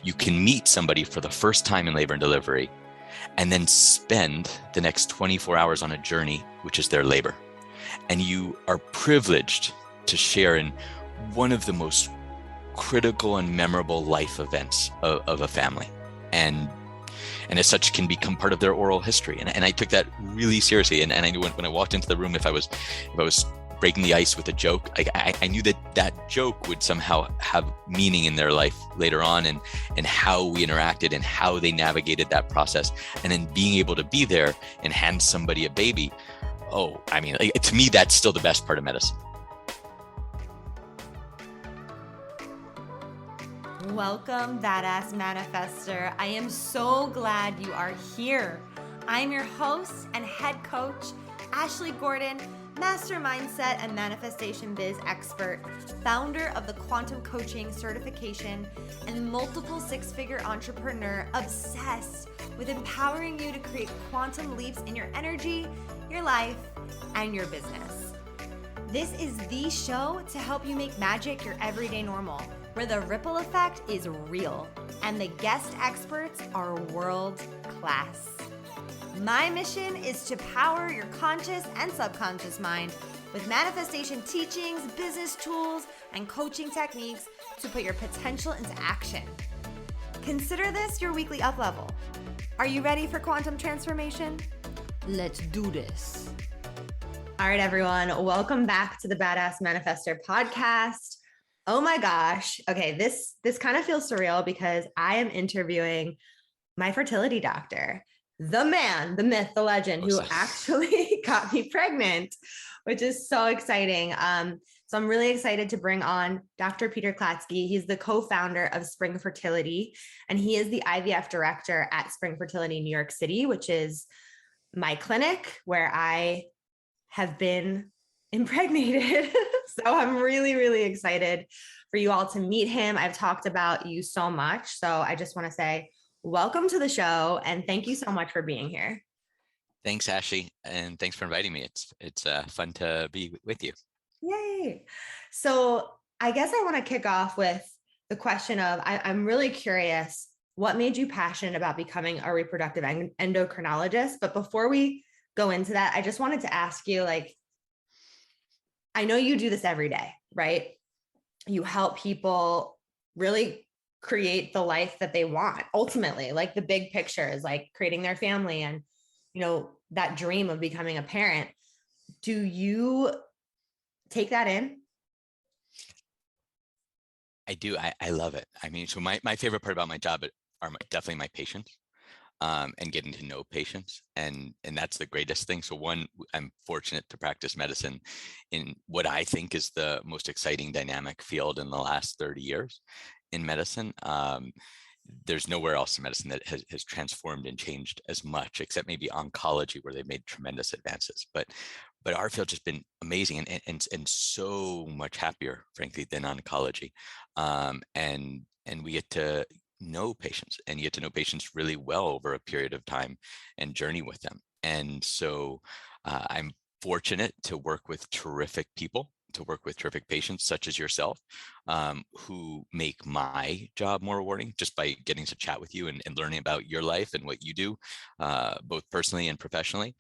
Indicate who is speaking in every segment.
Speaker 1: you can meet somebody for the first time in labor and delivery and then spend the next 24 hours on a journey, which is their labor. And you are privileged to share in one of the most critical and memorable life events of a family. And as such can become part of their oral history. And I took that really seriously. And I knew when I walked into the room, if I was breaking the ice with a joke, I knew that joke would somehow have meaning in their life later on, and how we interacted and how they navigated that process. And then being able to be there and hand somebody a baby. To me, that's still the best part of medicine.
Speaker 2: Welcome, Badass Manifester. I am so glad you are here. I'm your host and head coach, Ashley Gordon, master mindset and manifestation biz expert, founder of the Quantum Coaching certification, and multiple six-figure entrepreneur obsessed with empowering you to create quantum leaps in your energy, your life, and your business. This is the show to help you make magic your everyday normal, where the ripple effect is real and the guest experts are world class. My mission is to power your conscious and subconscious mind with manifestation teachings, business tools, and coaching techniques to put your potential into action. Consider this your weekly up level. Are you ready for quantum transformation? Let's do this. All right, everyone. Welcome back to the Badass Manifester podcast. Oh my gosh. Okay, this kind of feels surreal because I am interviewing my fertility doctor, the man, the myth, the legend, who actually got me pregnant, which is so exciting. So I'm really excited to bring on Dr. Peter Klatsky. He's the co-founder of Spring Fertility, and he is the IVF director at Spring Fertility, New York City, which is my clinic where I have been impregnated. So I'm really, really excited for you all to meet him. I've talked about you so much. So I just want to say welcome to the show and thank you so much for being here.
Speaker 1: Thanks, Ashley. And thanks for inviting me. It's fun to be with you.
Speaker 2: Yay. So I guess I want to kick off with the question of, I'm really curious, what made you passionate about becoming a reproductive endocrinologist? But before we go into that, I just wanted to ask you, I know you do this every day, right? You help people really create the life that they want. Ultimately, the big picture is creating their family and, that dream of becoming a parent. Do you take that in?
Speaker 1: I do. I love it. So my favorite part about my job are definitely my patients. And getting to know patients. And that's the greatest thing. So one, I'm fortunate to practice medicine in what I think is the most exciting dynamic field in the last 30 years in medicine. There's nowhere else in medicine that has transformed and changed as much, except maybe oncology, where they've made tremendous advances. But our field's just been amazing and so much happier, frankly, than oncology. And we get to know patients, and you get to know patients really well over a period of time and journey with them. And so I'm fortunate to work with terrific people, to work with terrific patients such as yourself, who make my job more rewarding just by getting to chat with you and learning about your life and what you do, both personally and professionally,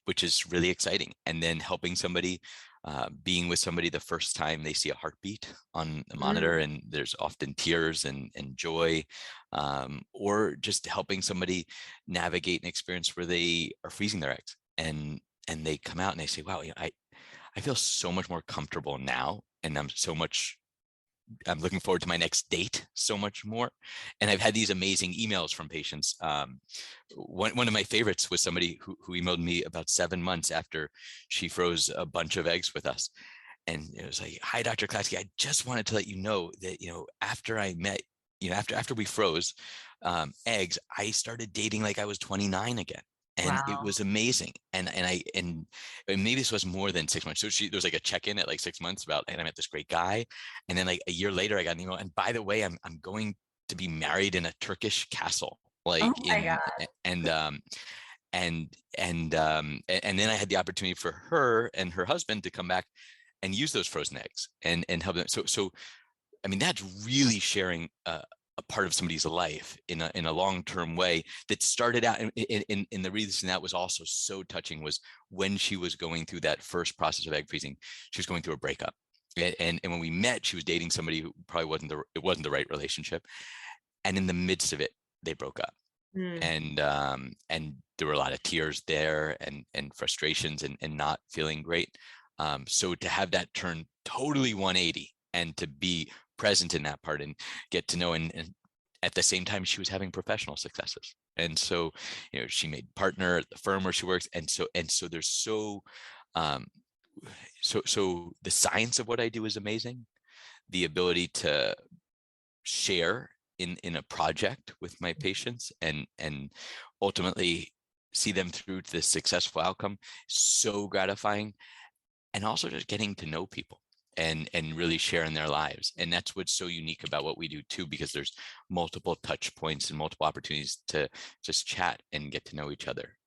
Speaker 1: which is really exciting. And then helping somebody, being with somebody the first time they see a heartbeat on the monitor, and there's often tears and joy, or just helping somebody navigate an experience where they are freezing their eggs and they come out and they say, wow, I feel so much more comfortable now, and I'm looking forward to my next date so much more. And I've had these amazing emails from patients. One of my favorites was somebody who emailed me about 7 months after she froze a bunch of eggs with us. And it was like, hi, Dr. Klatsky, I just wanted to let you know that, after I met, after we froze eggs, I started dating like I was 29 again. And
Speaker 2: Wow.
Speaker 1: It was amazing. And maybe this was more than 6 months. So there was a check-in at 6 months about, and I met this great guy. And then a year later, I got an email. And by the way, I'm going to be married in a Turkish castle.
Speaker 2: Oh my God.
Speaker 1: And then I had the opportunity for her and her husband to come back and use those frozen eggs and help them. So that's really sharing a part of somebody's life in a long-term way that started out in the reason that was also so touching was when she was going through that first process of egg freezing, she was going through a breakup. And when we met, she was dating somebody who probably wasn't the right relationship. And in the midst of it, they broke up. And there were a lot of tears there and frustrations and not feeling great. So to have that turn totally 180 and to be present in that part and get to know, and at the same time, she was having professional successes. And so, she made partner at the firm where she works. And so there's so the science of what I do is amazing. The ability to share in a project with my patients and ultimately see them through to this successful outcome, so gratifying. And also just getting to know people and really sharing their lives. And that's what's so unique about what we do too, because there's multiple touch points and multiple opportunities to just chat and get to know each other.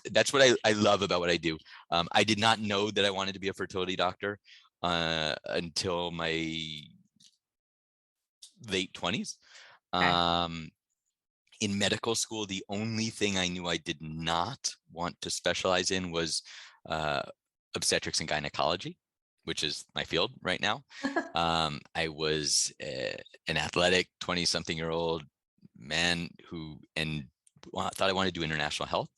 Speaker 1: That's what I love about what I do. I did not know that I wanted to be a fertility doctor until my late 20s. In medical school, the only thing I knew I did not want to specialize in was obstetrics and gynecology, which is my field right now. I was an athletic 20-something-year-old man who thought I wanted to do international health,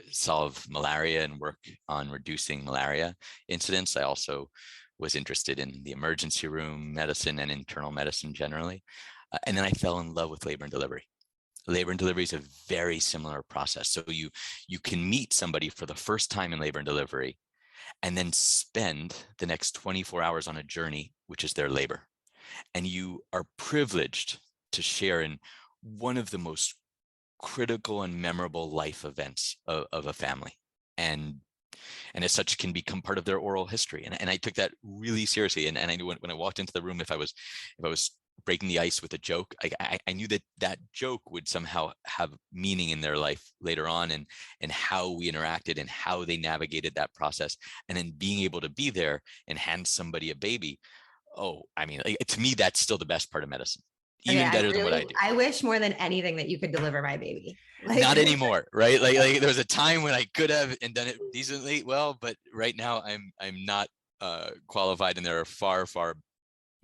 Speaker 1: solve malaria and work on reducing malaria incidents. I also was interested in the emergency room medicine and internal medicine generally. And then I fell in love with labor and delivery. Labor and delivery is a very similar process. So you can meet somebody for the first time in labor and delivery and then spend the next 24 hours on a journey, which is their labor. And you are privileged to share in one of the most critical and memorable life events of a family. And as such can become part of their oral history. And I took that really seriously. And I knew when I walked into the room, if I was breaking the ice with a joke, I knew that joke would somehow have meaning in their life later on, and how we interacted and how they navigated that process. And then being able to be there and hand somebody a baby. Oh, I mean, to me, that's still the best part of medicine. Even better than what I do.
Speaker 2: I wish more than anything that you could deliver my baby.
Speaker 1: Not anymore, right? Like there was a time when I could have and done it decently well, but right now I'm not qualified, and there are far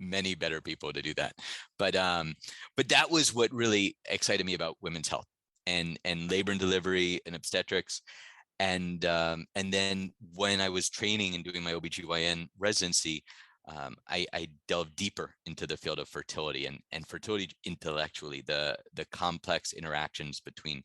Speaker 1: many better people to do that. But that was what really excited me about women's health and labor and delivery and obstetrics. And then when I was training and doing my OBGYN residency, I delved deeper into the field of fertility and fertility intellectually, the complex interactions between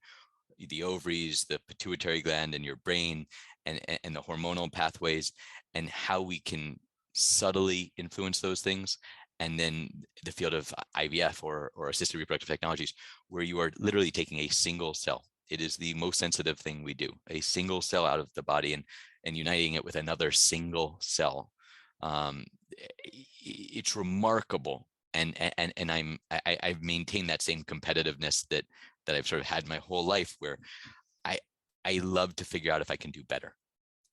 Speaker 1: the ovaries, the pituitary gland, and your brain, and the hormonal pathways, and how we can subtly influence those things. And then the field of IVF or assisted reproductive technologies, where you are literally taking a single cell. It is the most sensitive thing we do, a single cell out of the body and uniting it with another single cell. It's remarkable, and I've maintained that same competitiveness that I've sort of had my whole life, where I love to figure out if I can do better.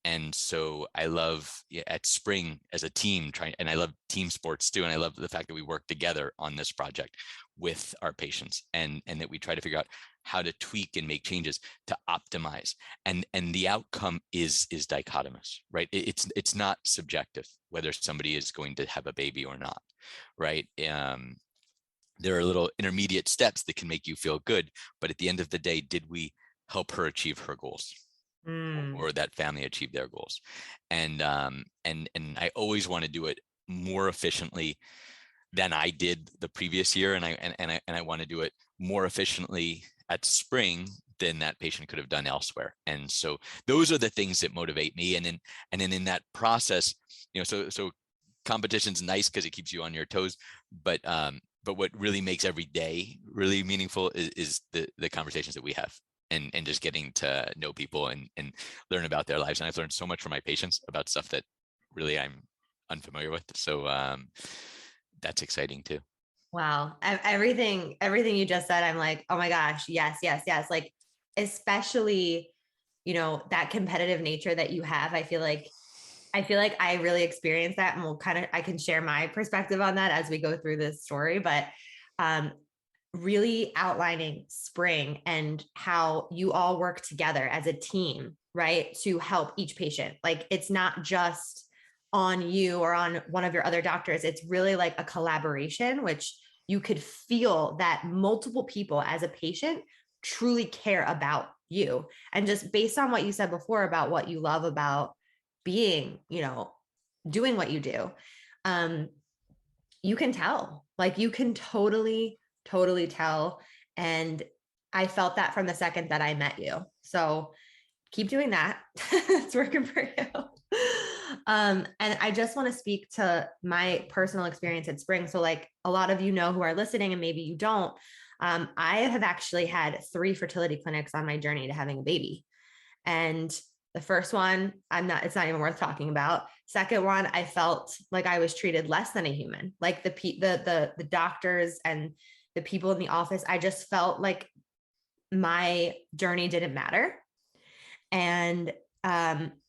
Speaker 1: And so I love at Spring as a team and I love team sports too. And I love the fact that we work together on this project with our patients, and that we try to figure out how to tweak and make changes to optimize. And the outcome is dichotomous, right? It's not subjective whether somebody is going to have a baby or not, right? There are little intermediate steps that can make you feel good, but at the end of the day, did we help her achieve her goals? Or that family achieve their goals? And I always want to do it more efficiently than I did the previous year, and I want to do it more efficiently at Spring than that patient could have done elsewhere. And so those are the things that motivate me. And then in that process, so competition's nice because it keeps you on your toes, but what really makes every day really meaningful is the conversations that we have. And just getting to know people and learn about their lives. And I've learned so much from my patients about stuff that really I'm unfamiliar with. So that's exciting too.
Speaker 2: Wow. Everything you just said, I'm like, oh my gosh, yes. Like, especially, that competitive nature that you have. I feel like I feel like I really experienced that, and I can share my perspective on that as we go through this story, but really outlining Spring and how you all work together as a team, right? To help each patient. Like, it's not just on you or on one of your other doctors. It's really like a collaboration, which you could feel that multiple people as a patient truly care about you. And just based on what you said before about what you love about being, doing what you do, you can tell, like, you can totally tell. And I felt that from the second that I met you. So keep doing that. It's working for you. And I just want to speak to my personal experience at Spring. So, like, a lot of who are listening, and maybe you don't, I have actually had 3 fertility clinics on my journey to having a baby. And the first one, it's not even worth talking about. Second one, I felt like I was treated less than a human. Like the doctors and the people in the office, I just felt like my journey didn't matter. And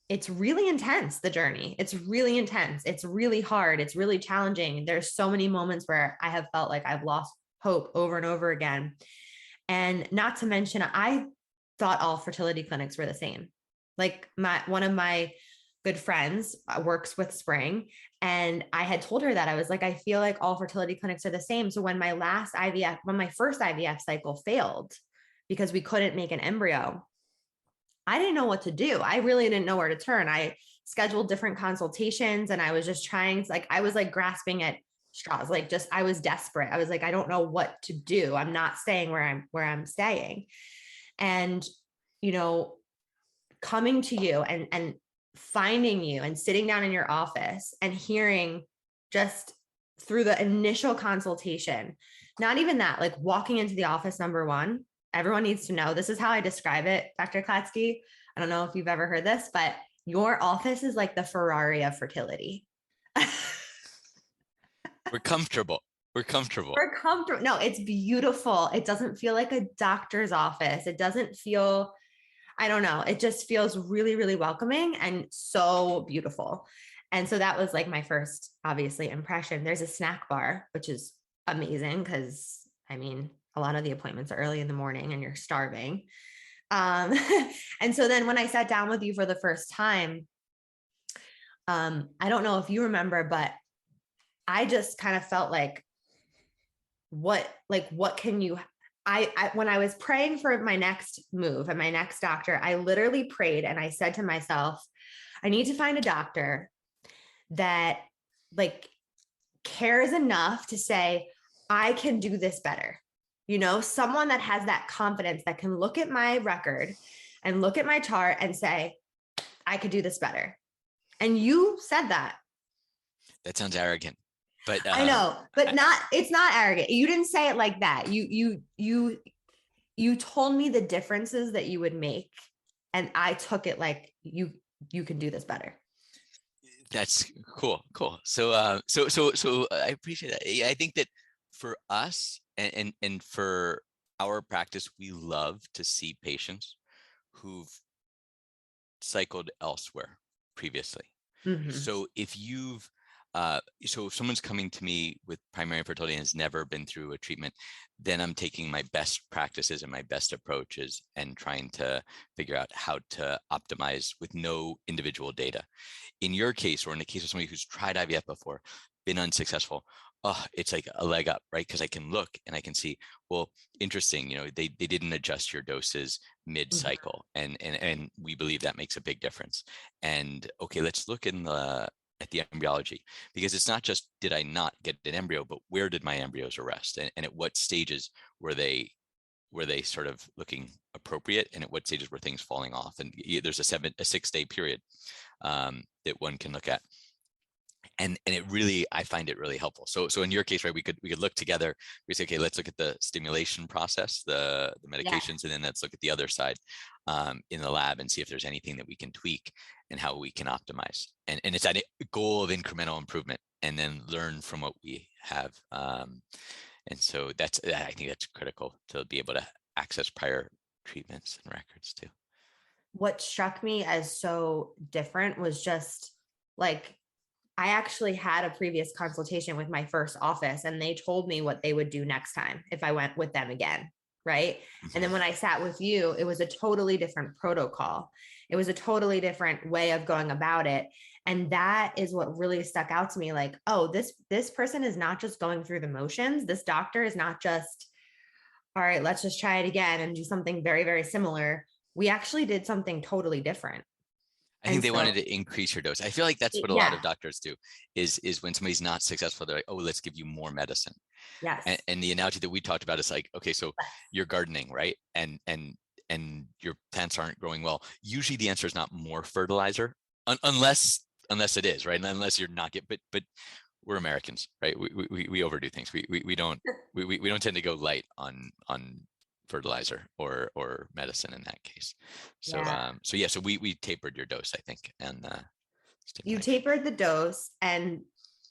Speaker 2: it's really intense, the journey. It's really intense. It's really hard. It's really challenging. There's so many moments where I have felt like I've lost hope over and over again. And not to mention, I thought all fertility clinics were the same. Like, one of my good friends works with Spring, and I had told her that. I was like, I feel like all fertility clinics are the same. So when my first IVF cycle failed because we couldn't make an embryo, I didn't know what to do. I really didn't know where to turn. I scheduled different consultations, and I was just trying to, like, I was like grasping at straws. Like, I was desperate. I was like, I don't know what to do. I'm not staying where I'm staying. And, coming to you and finding you and sitting down in your office and hearing, just through the initial consultation, not even that, like, walking into the office, number one, everyone needs to know, this is how I describe it, Dr. Klatsky. I don't know if you've ever heard this, but your office is like the Ferrari of fertility.
Speaker 1: We're comfortable. We're comfortable.
Speaker 2: No, it's beautiful. It doesn't feel like a doctor's office. It doesn't feel, I don't know. It just feels really, really welcoming and so beautiful. And so that was like my first, obviously, impression. There's a snack bar, which is amazing because, a lot of the appointments are early in the morning and you're starving. And so then when I sat down with you for the first time, I don't know if you remember, but I just kind of felt like, what can you, when I was praying for my next move and my next doctor, I literally prayed and I said to myself, I need to find a doctor that, like, cares enough to say, I can do this better. Someone that has that confidence, that can look at my record and look at my chart and say, I could do this better. And you said that.
Speaker 1: That sounds arrogant, but
Speaker 2: I know, but it's not arrogant. You didn't say it like that. You told me the differences that you would make, and I took it like, you can do this better.
Speaker 1: That's cool. So I appreciate that. I think that for us and for our practice, we love to see patients who've cycled elsewhere previously. Mm-hmm. So if if someone's coming to me with primary infertility and has never been through a treatment, then I'm taking my best practices and my best approaches and trying to figure out how to optimize with no individual data. In your case, or in the case of somebody who's tried IVF before, been unsuccessful, it's like a leg up, right? Because I can look and I can see, well, interesting, they didn't adjust your doses mid-cycle, and we believe that makes a big difference. And okay, let's look at the embryology, because it's not just, did I not get an embryo, but where did my embryos arrest, and at what stages were they sort of looking appropriate, and at what stages were things falling off? And there's a 6-day period that one can look at. And it really, I find it really helpful. So in your case, right, we could look together. We say, okay, let's look at the stimulation process, the medications, and then let's look at the other side in the lab and see if there's anything that we can tweak and how we can optimize. And it's that goal of incremental improvement, and then learn from what we have. And so I think that's critical to be able to access prior treatments and records too.
Speaker 2: What struck me as so different was just like I actually had a previous consultation with my first office, and they told me what they would do next time if I went with them again. Right. And then when I sat with you, it was a totally different protocol. It was a totally different way of going about it. And that is what really stuck out to me. Like, oh, this person is not just going through the motions. This doctor is not just, all right, let's just try it again and do something very, very similar. We actually did something totally different.
Speaker 1: I think
Speaker 2: And
Speaker 1: they wanted
Speaker 2: so,
Speaker 1: to increase your dose. I feel like that's what a lot
Speaker 2: yeah,
Speaker 1: of doctors do is when somebody's not successful, they're like, oh, let's give you more medicine.
Speaker 2: yes,
Speaker 1: And the analogy that we talked about is like, okay, so you're gardening, right? And your plants aren't growing well. Usually the answer is not more fertilizer, unless it is, right? And unless you're not get, but we're Americans, right? We overdo things. We don't we don't tend to go light on fertilizer or medicine in that case. So
Speaker 2: yeah.
Speaker 1: so we tapered your dose, I think, and
Speaker 2: You
Speaker 1: stimulation.
Speaker 2: tapered the dose, and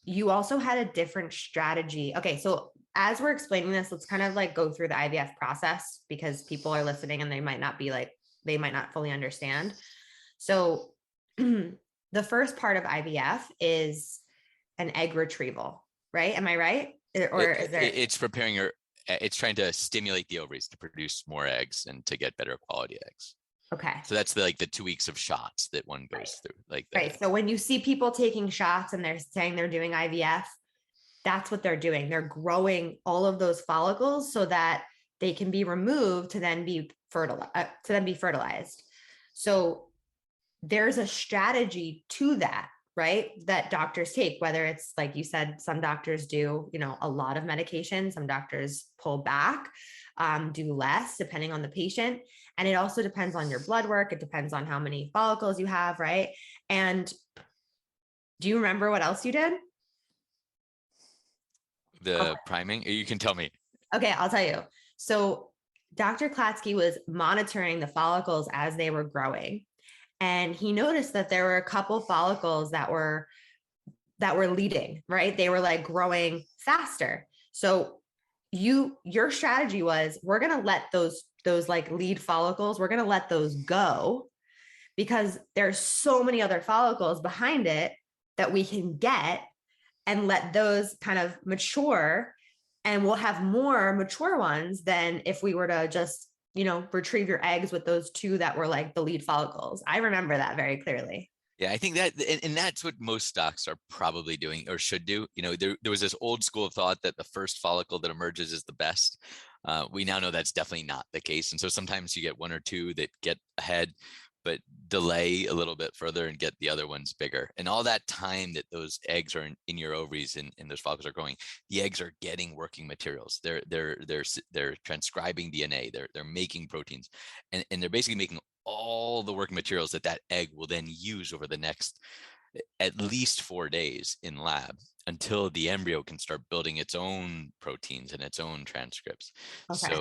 Speaker 2: you also had a different strategy. Okay, so as we're explaining this, let's kind of like go through the IVF process, because people are listening and they might not be like, they might not fully understand. So the first part of IVF is an egg retrieval, right? Am I right? Or is there?
Speaker 1: It's preparing your, it's trying to stimulate the ovaries to produce more eggs and to get better quality eggs.
Speaker 2: Okay.
Speaker 1: So that's like the 2 weeks of shots that one
Speaker 2: Right.
Speaker 1: goes through, like
Speaker 2: Right. So when you see people taking shots and they're saying they're doing IVF, that's what they're doing. They're growing all of those follicles so that they can be removed to then be fertilized. So there's a strategy to that, right? That doctors take, whether it's like you said, some doctors do, a lot of medication, some doctors pull back, do less depending on the patient. And it also depends on your blood work. It depends on how many follicles you have, right? And do you remember what else you did?
Speaker 1: the priming. You can tell me.
Speaker 2: Okay, I'll tell you. So Dr. Klatsky was monitoring the follicles as they were growing. And he noticed that there were a couple follicles that were leading, right? They were like growing faster. So your strategy was, we're going to let those like lead follicles, we're going to let those go, because there's so many other follicles behind it that we can get, and let those kind of mature, and we'll have more mature ones than if we were to just retrieve your eggs with those two that were like the lead follicles. I remember that very clearly.
Speaker 1: Yeah, I think that, and that's what most docs are probably doing or should do. There was this old school of thought that the first follicle that emerges is the best. We now know that's definitely not the case. And so sometimes you get one or two that get ahead, but delay a little bit further and get the other ones bigger. And all that time that those eggs are in your ovaries and those follicles are growing, the eggs are getting working materials. They're transcribing DNA. They're making proteins, and they're basically making all the working materials that egg will then use over the next at least 4 days in lab, until the embryo can start building its own proteins and its own transcripts.
Speaker 2: Okay.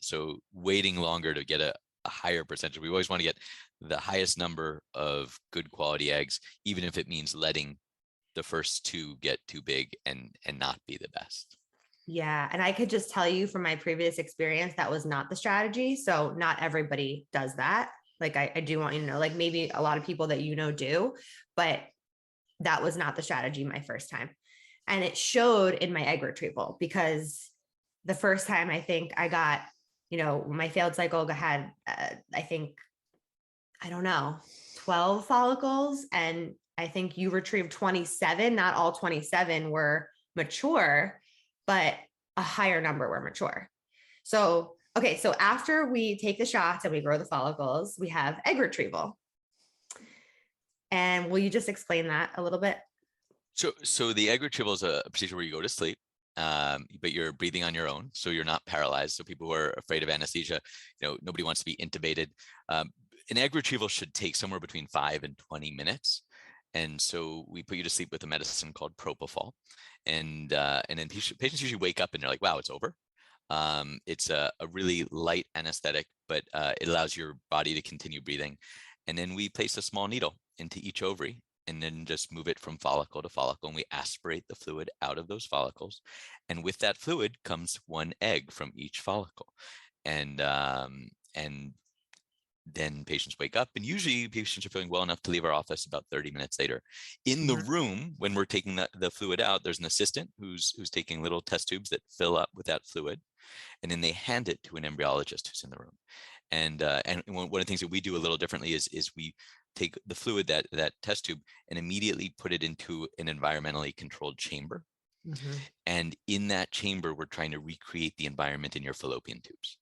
Speaker 1: So waiting longer to get a higher percentage. We always want to get the highest number of good quality eggs, even if it means letting the first two get too big and not be the best.
Speaker 2: Yeah. And I could just tell you from my previous experience, that was not the strategy. So not everybody does that. Like, I do want you to know, like, maybe a lot of people that do, but that was not the strategy my first time. And it showed in my egg retrieval, because the first time I think I got, my failed cycle had, I think, I don't know, 12 follicles. And I think you retrieved 27. Not all 27 were mature, but a higher number were mature. So, okay. So after we take the shots and we grow the follicles, we have egg retrieval. And will you just explain that a little bit?
Speaker 1: So the egg retrieval is a procedure where you go to sleep, but you're breathing on your own, so you're not paralyzed. So people who are afraid of anesthesia, nobody wants to be intubated. An egg retrieval should take somewhere between 5 and 20 minutes. And so we put you to sleep with a medicine called propofol, and then patients usually wake up and they're like, "Wow, it's over." It's a really light anesthetic, but it allows your body to continue breathing. And then we place a small needle into each ovary and then just move it from follicle to follicle, and we aspirate the fluid out of those follicles. And with that fluid comes one egg from each follicle. And then patients wake up, and usually patients are feeling well enough to leave our office about 30 minutes later. In the
Speaker 2: Mhm.
Speaker 1: room, when we're taking the fluid out, there's an assistant who's taking little test tubes that fill up with that fluid, and then they hand it to an embryologist who's in the room. And one of the things that we do a little differently is we take the fluid, that test tube, and immediately put it into an environmentally controlled chamber.
Speaker 2: Mhm.
Speaker 1: And in that chamber, we're trying to recreate the environment in your fallopian tubes.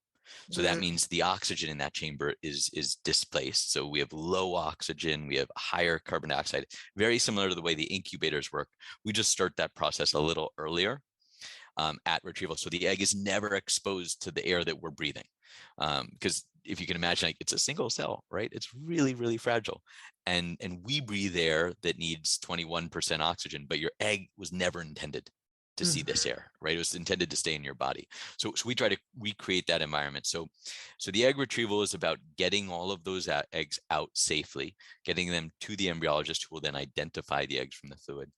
Speaker 1: So that
Speaker 2: Mhm.
Speaker 1: means the oxygen in that chamber is displaced. So we have low oxygen, we have higher carbon dioxide, very similar to the way the incubators work. We just start that process a little earlier at retrieval. So the egg is never exposed to the air that we're breathing. Because if you can imagine, like, it's a single cell, right? It's really, really fragile. And we breathe air that needs 21% oxygen, but your egg was never intended to see this
Speaker 2: Mhm.
Speaker 1: air, right? It was intended to stay in your body. So we try to recreate that environment. So the egg retrieval is about getting all of those eggs out safely, getting them to the embryologist, who will then identify the eggs from the fluid,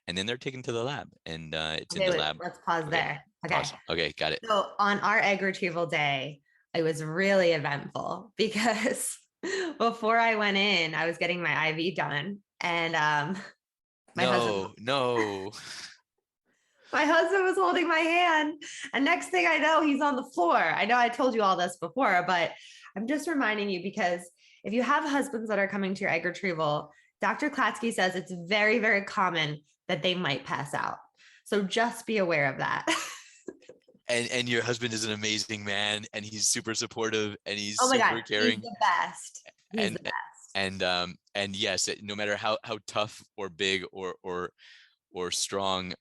Speaker 1: and then they're taken to the lab, and it's in
Speaker 2: Okay,
Speaker 1: the
Speaker 2: wait,
Speaker 1: lab.
Speaker 2: let's pause
Speaker 1: Okay,
Speaker 2: there. Okay.
Speaker 1: pause. Okay, got it.
Speaker 2: So on our egg retrieval day, it was really eventful because before I went in, I was getting my IV done, and my husband
Speaker 1: No, no.
Speaker 2: my husband was holding my hand, and next thing I know, he's on the floor. I know I told you all this before, but I'm just reminding you because if you have husbands that are coming to your egg retrieval, Dr. Klatsky says it's very, very common that they might pass out. So just be aware of that.
Speaker 1: And your husband is an amazing man, and he's super supportive, and he's
Speaker 2: Oh my God,
Speaker 1: super
Speaker 2: he's
Speaker 1: caring.
Speaker 2: the best. He's
Speaker 1: And
Speaker 2: the best.
Speaker 1: and yes, no matter how tough or big or strong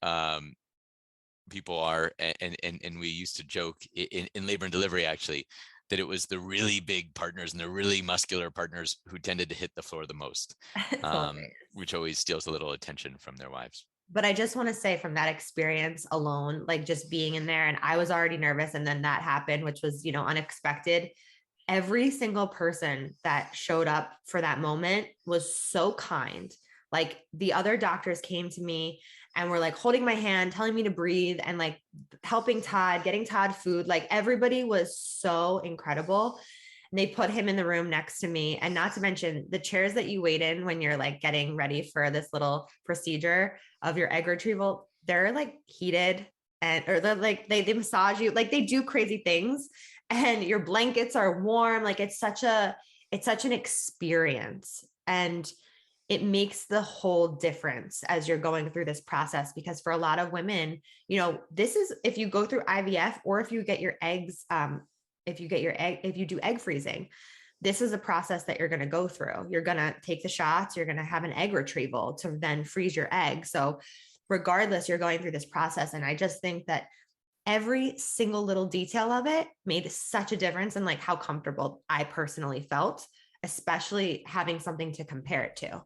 Speaker 1: people are, and we used to joke in labor and delivery, actually, that it was the really big partners and the really muscular partners who tended to hit the floor the most,
Speaker 2: It's hilarious.
Speaker 1: which always steals a little attention from their wives.
Speaker 2: But I just want to say from that experience alone, like just being in there, and I was already nervous, and then that happened, which was, unexpected. Every single person that showed up for that moment was so kind. Like the other doctors came to me and were like holding my hand, telling me to breathe, and like helping Todd, getting Todd food. Like everybody was so incredible. And they put him in the room next to me. And not to mention the chairs that you wait in when you're like getting ready for this little procedure of your egg retrieval, they're like heated, or they're like they massage you, like they do crazy things, and your blankets are warm. Like it's such an experience, and it makes the whole difference as you're going through this process. Because for a lot of women, this is, if you go through IVF or if you get your eggs, if you do egg freezing, this is a process that you're going to go through. You're going to take the shots, you're going to have an egg retrieval to then freeze your egg. So regardless, you're going through this process. And I just think that every single little detail of it made such a difference in like how comfortable I personally felt, especially having something to compare it to.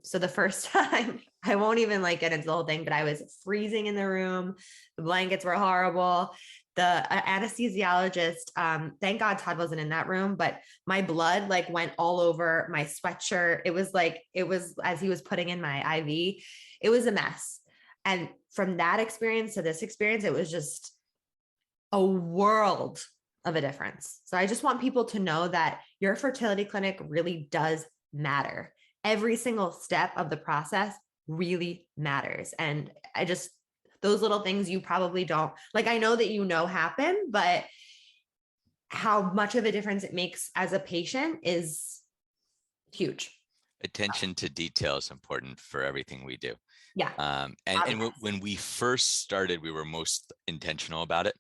Speaker 2: So the first time, I won't even like get into the whole thing, but I was freezing in the room. The blankets were horrible. The anesthesiologist, thank God Todd wasn't in that room, but my blood like went all over my sweatshirt. It was as he was putting in my IV, it was a mess. And from that experience to this experience, it was just a world of a difference. So I just want people to know that your fertility clinic really does matter. Every single step of the process really matters. And those little things you probably don't, like, I know that happen, but how much of a difference it makes as a patient is huge.
Speaker 1: Attention to detail is important for everything we do.
Speaker 2: Yeah.
Speaker 1: And when we first started, we were most intentional about it.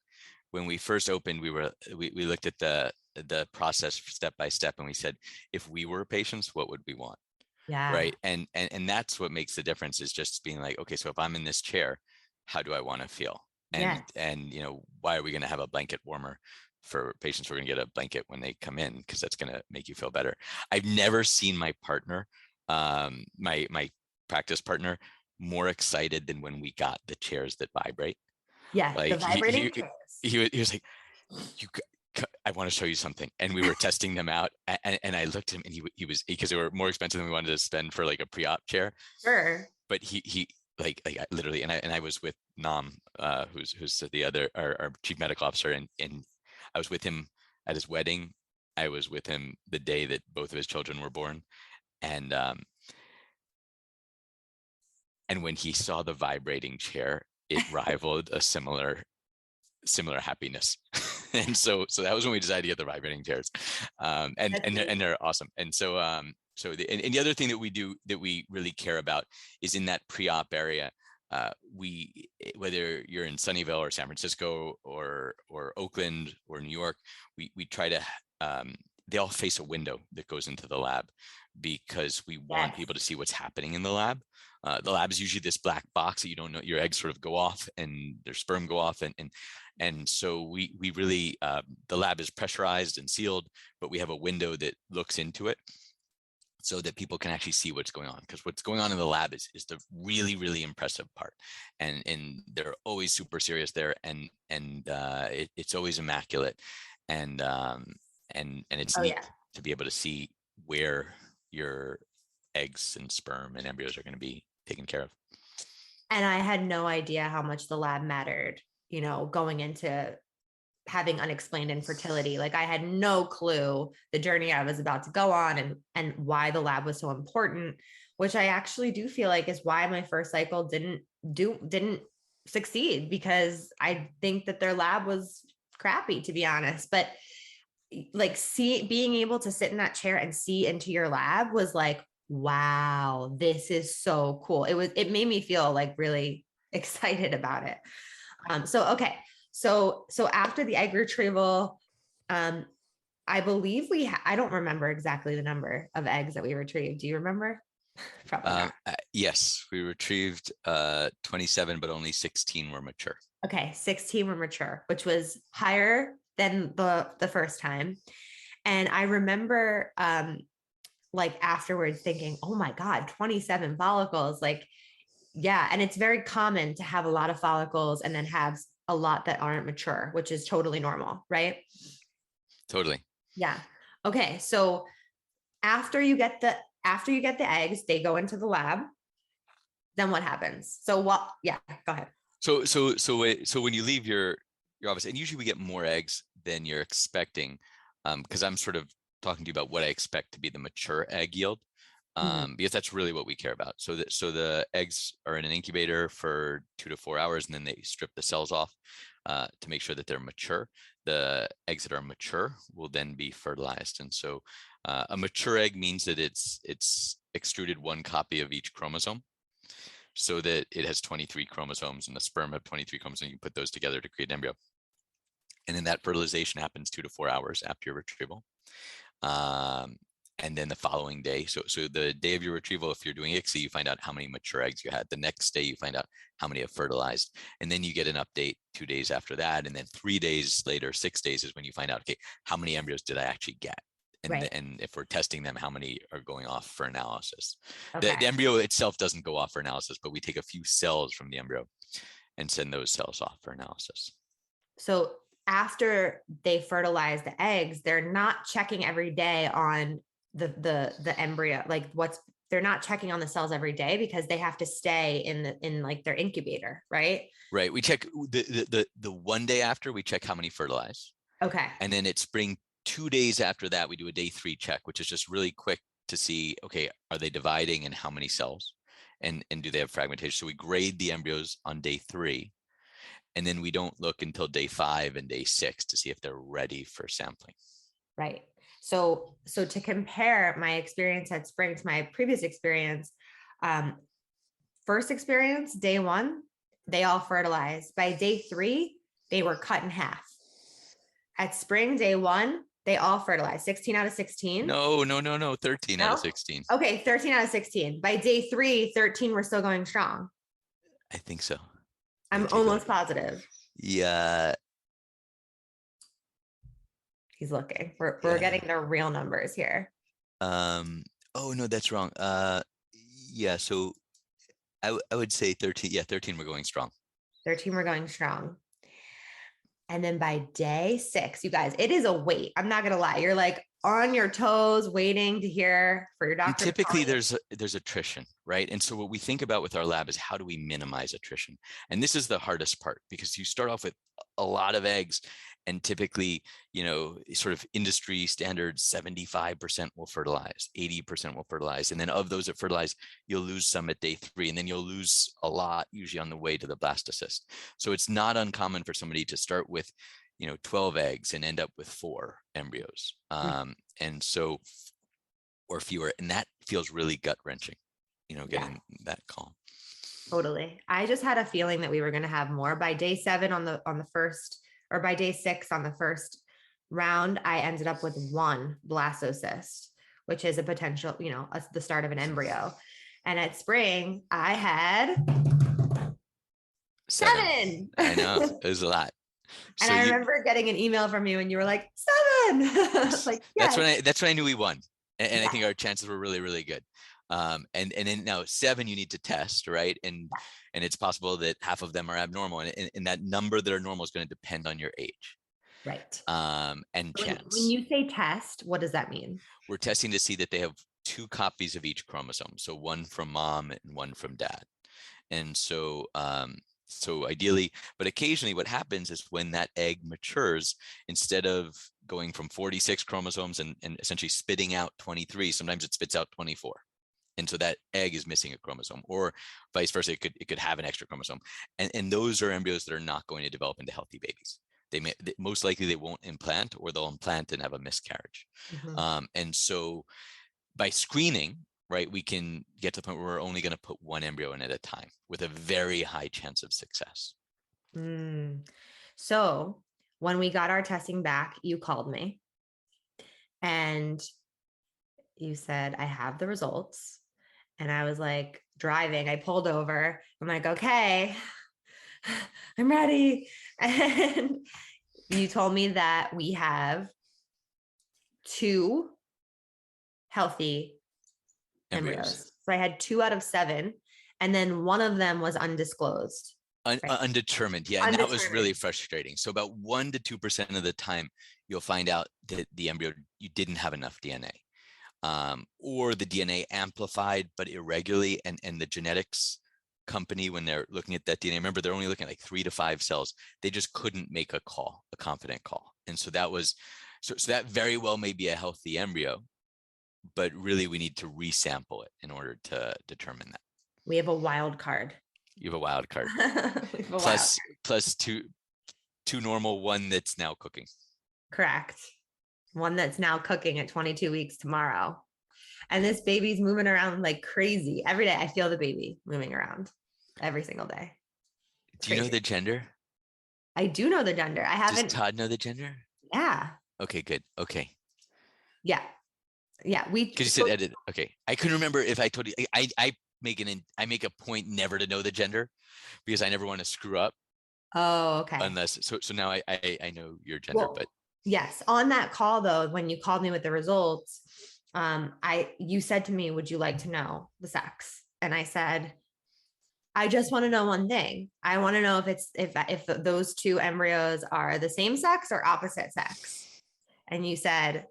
Speaker 1: When we first opened, we looked at the process step by step, and we said, if we were patients, what would we want?
Speaker 2: Yeah.
Speaker 1: Right. And that's what makes the difference, is just being like, okay, so if I'm in this chair, how do I want to feel? And
Speaker 2: Yes.
Speaker 1: why are we going to have a blanket warmer for patients? We're going to get a blanket when they come in, because that's going to make you feel better. I've never seen my partner, my practice partner, more excited than when we got the chairs that vibrate.
Speaker 2: Yeah. The
Speaker 1: Like
Speaker 2: vibrating chairs.
Speaker 1: he was like, I want to show you something. And we were testing them out, and I looked at him, and he was, because they were more expensive than we wanted to spend for like a pre-op chair.
Speaker 2: Sure.
Speaker 1: But he like I literally, and I was with Nam, who's the other, our chief medical officer, and I was with him at his wedding, I was with him the day that both of his children were born. And when he saw the vibrating chair, it rivaled a similar happiness. And so that was when we decided to get the vibrating chairs. And they're awesome. And so and the other thing that we do that we really care about is in that pre-op area. Whether you're in Sunnyvale or San Francisco or Oakland or New York, we try to they all face a window that goes into the lab, because we want people to see what's happening in the lab. The lab is usually this black box that you don't know. Your eggs sort of go off and their sperm go off, and so we really the lab is pressurized and sealed, but we have a window that looks into it so that people can actually see what's going on, because what's going on in the lab is the really, really impressive part, and they're always super serious there, and it's always immaculate, and it's neat to be able to see where your eggs and sperm and embryos are going to be taken care of.
Speaker 2: And I had no idea how much the lab mattered, going into having unexplained infertility. Like, I had no clue the journey I was about to go on and why the lab was so important, which I actually do feel like is why my first cycle didn't succeed, because I think that their lab was crappy, to be honest. But like, being able to sit in that chair and see into your lab was like, wow, this is so cool. It made me feel like really excited about it. So after the egg retrieval, I believe I don't remember exactly the number of eggs that we retrieved. Do you remember? Probably not.
Speaker 1: Yes, we retrieved 27, but only 16 were mature.
Speaker 2: Okay, 16 were mature, which was higher than the first time. And I remember like afterwards thinking, oh my God, 27 follicles. Like, yeah. And it's very common to have a lot of follicles and then have a lot that aren't mature, which is totally normal, right?
Speaker 1: Totally.
Speaker 2: Yeah. Okay. So after you get the eggs, they go into the lab. Then what happens? So go ahead.
Speaker 1: So when you leave your office, and usually we get more eggs than you're expecting, because I'm sort of talking to you about what I expect to be the mature egg yield, because that's really what we care about. So the eggs are in an incubator for 2 to 4 hours, and then they strip the cells off to make sure that they're mature. The eggs that are mature will then be fertilized. And so a mature egg means that it's extruded one copy of each chromosome, so that it has 23 chromosomes, and the sperm have 23 chromosomes. You can put those together to create an embryo. And then that fertilization happens 2 to 4 hours after your retrieval. And then the following day, so the day of your retrieval, if you're doing ICSI, you find out how many mature eggs you had. The next day, you find out how many have fertilized. And then you get an update 2 days after that. And then 3 days later, 6 days is when you find out, okay, how many embryos did I actually get? And if we're testing them, how many are going off for analysis? Okay. The embryo itself doesn't go off for analysis, but we take a few cells from the embryo and send those cells off for analysis.
Speaker 2: So after they fertilize the eggs, they're not checking every day on the embryo. Like they're not checking on the cells every day, because they have to stay in like their incubator, right?
Speaker 1: Right. We check the one day after, we check how many fertilize.
Speaker 2: Okay.
Speaker 1: And then it's 2 days after that, we do a day 3 check, which is just really quick to see, okay, are they dividing and how many cells, and do they have fragmentation? So we grade the embryos on day 3, and then we don't look until day 5 and day 6 to see if they're ready for sampling.
Speaker 2: Right. So to compare my experience at Spring to my previous experience, first experience, day 1, they all fertilized. By day 3, they were cut in half. At Spring, day 1, they all fertilized. 16 out of 16.
Speaker 1: No. 13 out of 16.
Speaker 2: Okay, 13 out of 16. By day 3, 13 were still going strong.
Speaker 1: I think so.
Speaker 2: I'm almost positive.
Speaker 1: Yeah.
Speaker 2: He's looking. We're getting the real numbers here.
Speaker 1: Oh no, that's wrong. Yeah. So I would say 13. Yeah, 13 were going strong.
Speaker 2: 13 were going strong. And then by day 6, you guys, it is a wait. I'm not going to lie. You're like on your toes, waiting to hear for your doctor.
Speaker 1: Typically there's attrition, right? And so what we think about with our lab is, how do we minimize attrition? And this is the hardest part, because you start off with a lot of eggs, And typically, sort of industry standard, 75% will fertilize, 80% will fertilize. And then of those that fertilize, you'll lose some at day 3, and then you'll lose a lot usually on the way to the blastocyst. So it's not uncommon for somebody to start with, 12 eggs and end up with 4 embryos. And so, or fewer, and that feels really gut wrenching, getting that call.
Speaker 2: Totally. I just had a feeling that we were going to have more by day 7 on the first, or by day 6 on the first round. I ended up with 1 blastocyst, which is a potential, the start of an embryo. And at Spring, I had 7.
Speaker 1: I know, it was a lot.
Speaker 2: And I remember getting an email from you, and you were like, 7. Like, yes.
Speaker 1: That's when I knew we won. And I think our chances were really, really good. And then now 7, you need to test, right? And it's possible that half of them are abnormal, and that number that are normal is going to depend on your age.
Speaker 2: Right.
Speaker 1: And chance.
Speaker 2: When you say test, what does that mean?
Speaker 1: We're testing to see that they have 2 copies of each chromosome. So 1 from mom and 1 from dad. And so, so ideally, but occasionally what happens is when that egg matures, instead of going from 46 chromosomes and essentially spitting out 23, sometimes it spits out 24. And so that egg is missing a chromosome, or vice versa. It could have an extra chromosome. And those are embryos that are not going to develop into healthy babies. Most likely they won't implant, or they'll implant and have a miscarriage. And so by screening, right, we can get to the point where we're only going to put 1 embryo in at a time with a very high chance of success.
Speaker 2: So when we got our testing back, you called me and you said, I have the results. And I was like driving, I pulled over. I'm like, okay, I'm ready. And you told me that we have 2 healthy embryos. So I had 2 out of 7, and then 1 of them was undisclosed.
Speaker 1: Right? Undetermined. Yeah. And that was really frustrating. So about 1 to 2% of the time, you'll find out that the embryo, you didn't have enough DNA. Or the DNA amplified but irregularly, and the genetics company, when they're looking at that DNA, remember they're only looking at like 3 to 5 cells. They just couldn't make a confident call. And so that was, so that very well may be a healthy embryo, but really we need to resample it in order to determine that.
Speaker 2: We have a wild card.
Speaker 1: You have a wild card. Plus two normal, 1 that's now cooking.
Speaker 2: Correct. 1 that's now cooking at 22 weeks tomorrow. And this baby's moving around like crazy. Every day I feel the baby moving around every single day.
Speaker 1: Do you know the gender?
Speaker 2: I do know the gender. I haven't.
Speaker 1: Does Todd know the gender?
Speaker 2: Yeah.
Speaker 1: Okay, good. Okay.
Speaker 2: Yeah.
Speaker 1: Because you said edit. Okay. I couldn't remember if I told you. I make a point never to know the gender because I never want to screw up.
Speaker 2: Oh, okay.
Speaker 1: Unless so now I know your gender, but
Speaker 2: yes. On that call though, when you called me with the results, you said to me, would you like to know the sex? And I said, I just want to know one thing. I want to know if those 2 embryos are the same sex or opposite sex. And you said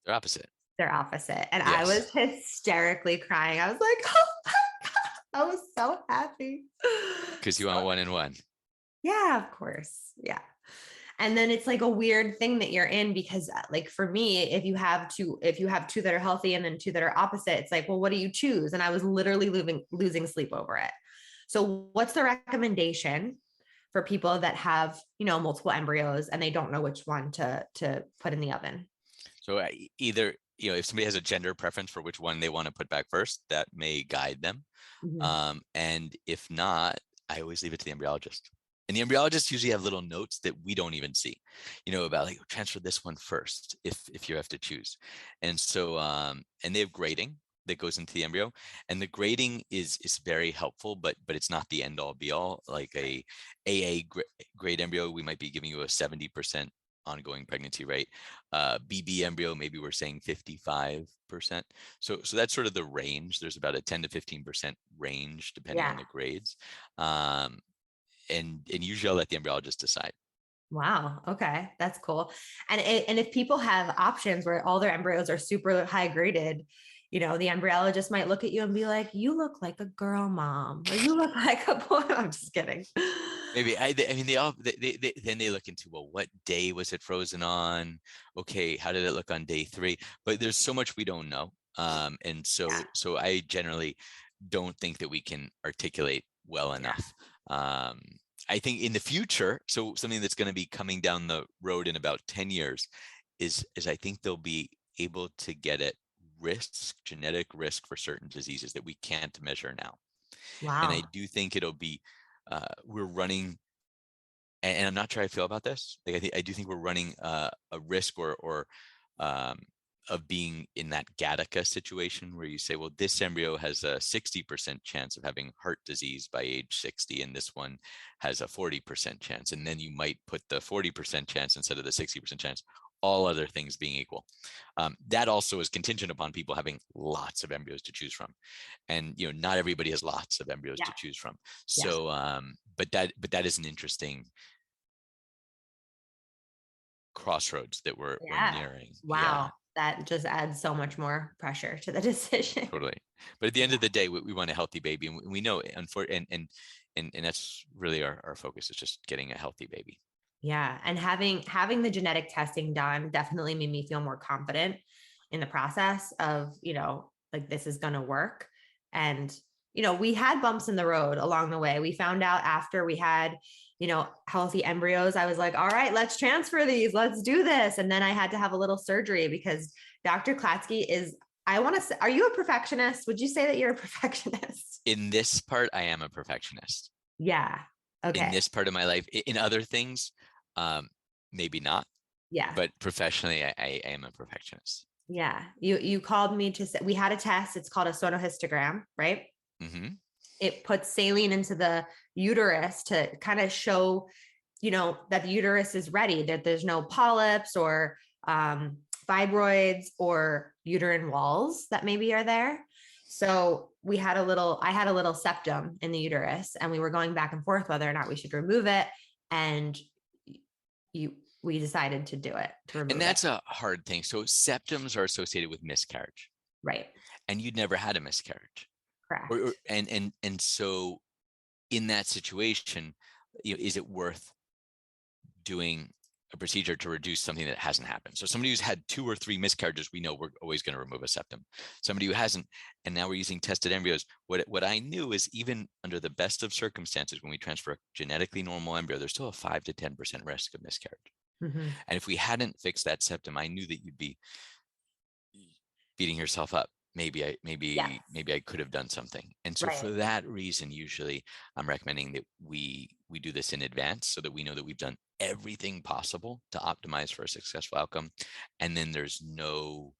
Speaker 1: they're opposite.
Speaker 2: They're opposite. And yes. I was hysterically crying. I was like, oh my God. I was so happy.
Speaker 1: Because you want 1 and 1.
Speaker 2: Yeah, of course. Yeah. And then it's like a weird thing that you're in, because like for me, if you have 2 that are healthy and then 2 that are opposite, it's like, well, what do you choose? And I was literally losing sleep over it. So what's the recommendation for people that have, multiple embryos and they don't know which one to put in the oven?
Speaker 1: So either, if somebody has a gender preference for which one they want to put back first, that may guide them. And if not, I always leave it to the embryologist. And the embryologists usually have little notes that we don't even see, about like transfer this one first if you have to choose. And so, and they have grading that goes into the embryo, and the grading is very helpful, but it's not the end all be all. Like a AA grade embryo, we might be giving you a 70% ongoing pregnancy rate. BB embryo, maybe we're saying 55%. So that's sort of the range. There's about a 10 to 15% range depending on the grades. And usually I'll let the embryologist decide.
Speaker 2: Wow. Okay. That's cool. And if people have options where all their embryos are super high graded, the embryologist might look at you and be like, you look like a girl mom, or you look like a boy. I'm just kidding.
Speaker 1: Maybe I mean then they look into, well, what day was it frozen on? Okay, how did it look on day 3? But there's so much we don't know. And
Speaker 2: Yeah.
Speaker 1: so I generally don't think that we can articulate well
Speaker 2: Yeah.
Speaker 1: enough. Um, I think in the future, so something that's going to be coming down the road in about 10 years is I think they'll be able to get at genetic risk for certain diseases that we can't measure now. And I
Speaker 2: Wow.
Speaker 1: do think it'll be, we're running, and I'm not sure how I feel about this. Like I do think we're running a risk or um, of being in that Gattaca situation where you say, well, this embryo has a 60% chance of having heart disease by age 60, and this one has a 40% chance. And then you might put the 40% chance instead of the 60% chance, all other things being equal. That also is contingent upon people having lots of embryos to choose from. And not everybody has lots of embryos
Speaker 2: Yeah.
Speaker 1: to choose from.
Speaker 2: Yeah.
Speaker 1: So but that is an interesting crossroads that we're
Speaker 2: Yeah.
Speaker 1: nearing. Yeah,
Speaker 2: Wow. That just adds so much more pressure to the decision.
Speaker 1: totally. But at the end
Speaker 2: Yeah.
Speaker 1: of the day, we want a healthy baby, and we know, and that's really our focus, is just getting a healthy baby.
Speaker 2: Yeah. And having the genetic testing done definitely made me feel more confident in the process of, like this is gonna work. And, we had bumps in the road along the way. We found out after we had, healthy embryos, I was like, all right, let's transfer these, let's do this. And then I had to have a little surgery because Dr. Klatsky is, I want to say, are you a perfectionist? Would you say that you're a perfectionist?
Speaker 1: In this part, I am a perfectionist.
Speaker 2: Yeah.
Speaker 1: In
Speaker 2: Okay.
Speaker 1: this part of my life, in other things, um, maybe not,
Speaker 2: Yeah.
Speaker 1: but professionally, I am a perfectionist.
Speaker 2: Yeah. You called me to say we had a test. It's called a sonohistogram, right?
Speaker 1: Mm-hmm.
Speaker 2: It puts saline into the uterus to kind of show, that the uterus is ready, that there's no polyps or fibroids or uterine walls that maybe are there. So I had a little septum in the uterus, and we were going back and forth whether or not we should remove it. And we decided to do it, to
Speaker 1: And
Speaker 2: remove it.
Speaker 1: that's a hard thing. So septums are associated with miscarriage,
Speaker 2: Right.
Speaker 1: and you'd never had a miscarriage.
Speaker 2: Correct.
Speaker 1: And so in that situation, is it worth doing a procedure to reduce something that hasn't happened? So somebody who's had 2 or 3 miscarriages, we know we're always going to remove a septum. Somebody who hasn't, and now we're using tested embryos. What I knew is, even under the best of circumstances, when we transfer a genetically normal embryo, there's still a 5 to 10% risk of miscarriage.
Speaker 2: Mm-hmm.
Speaker 1: And if we hadn't fixed that septum, I knew that you'd be beating yourself up. Maybe
Speaker 2: Yes.
Speaker 1: I could have done something. And so
Speaker 2: Right.
Speaker 1: for that reason, usually I'm recommending that we do this in advance, so that we know that we've done everything possible to optimize for a successful outcome. And then there's no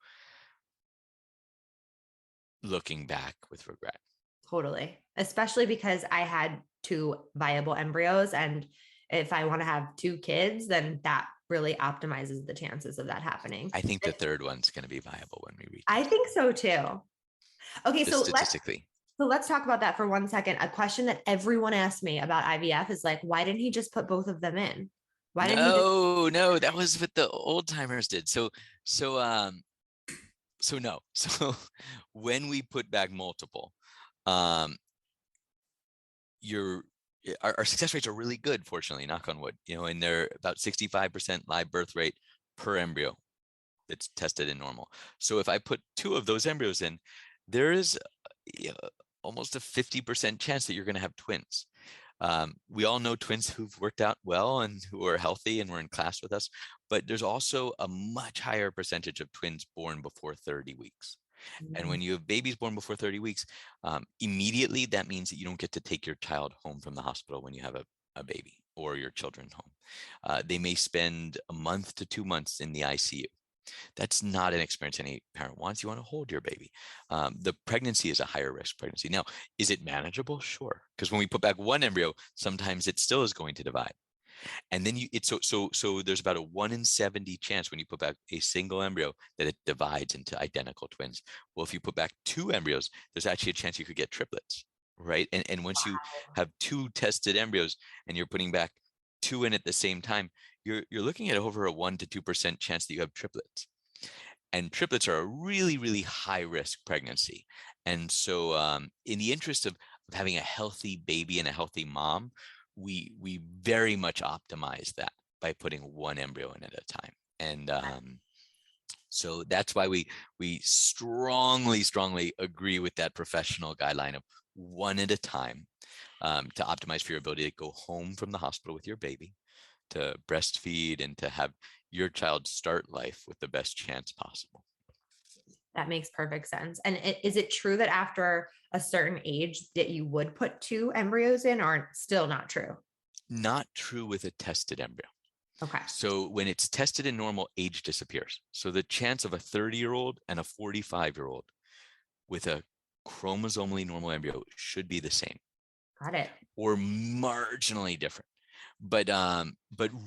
Speaker 1: looking back with regret.
Speaker 2: Totally. Especially because I had 2 viable embryos. And if I want to have 2 kids, then that really optimizes the chances of that happening.
Speaker 1: I think the third one's going to be viable when we reach
Speaker 2: I
Speaker 1: it,
Speaker 2: think so too. Okay,
Speaker 1: just
Speaker 2: so
Speaker 1: statistically.
Speaker 2: let's talk about that for 1 second. A question that everyone asked me about IVF is like, why didn't he just put both of them in? Why didn't he just
Speaker 1: No, that was what the old timers did. So no. So when we put back multiple, um, our success rates are really good, fortunately, knock on wood, and they're about 65% live birth rate per embryo that's tested in normal. So if I put 2 of those embryos in, there is almost a 50% chance that you're going to have twins. We all know twins who've worked out well and who are healthy and were in class with us, but there's also a much higher percentage of twins born before 30 weeks. And when you have babies born before 30 weeks, immediately that means that you don't get to take your child home from the hospital when you have a baby, or your children home. They may spend a month to 2 months in the ICU. That's not an experience any parent wants. You want to hold your baby. The pregnancy is a higher risk pregnancy. Now, is it manageable? Sure. Because when we put back one embryo, sometimes it still is going to divide. And then so there's about a 1 in 70 chance when you put back a single embryo that it divides into identical twins. Well, if you put back 2 embryos, there's actually a chance you could get triplets, right? And once you have 2 tested embryos and you're putting back 2 in at the same time, you're looking at over a 1 to 2% chance that you have triplets. And triplets are a really, really high risk pregnancy. And so in the interest of having a healthy baby and a healthy mom, we very much optimize that by putting one embryo in at a time. And so that's why we strongly agree with that professional guideline of one at a time, to optimize for your ability to go home from the hospital with your baby, to breastfeed, and to have your child start life with the best chance possible.
Speaker 2: That makes perfect sense. And is it true that after a certain age that you would put 2 embryos in, or still not true?
Speaker 1: Not true with a tested embryo.
Speaker 2: Okay.
Speaker 1: So when it's tested in normal, age disappears. So the chance of a 30-year-old and a 45-year-old with a chromosomally normal embryo should be the same.
Speaker 2: Got it.
Speaker 1: Or marginally different. But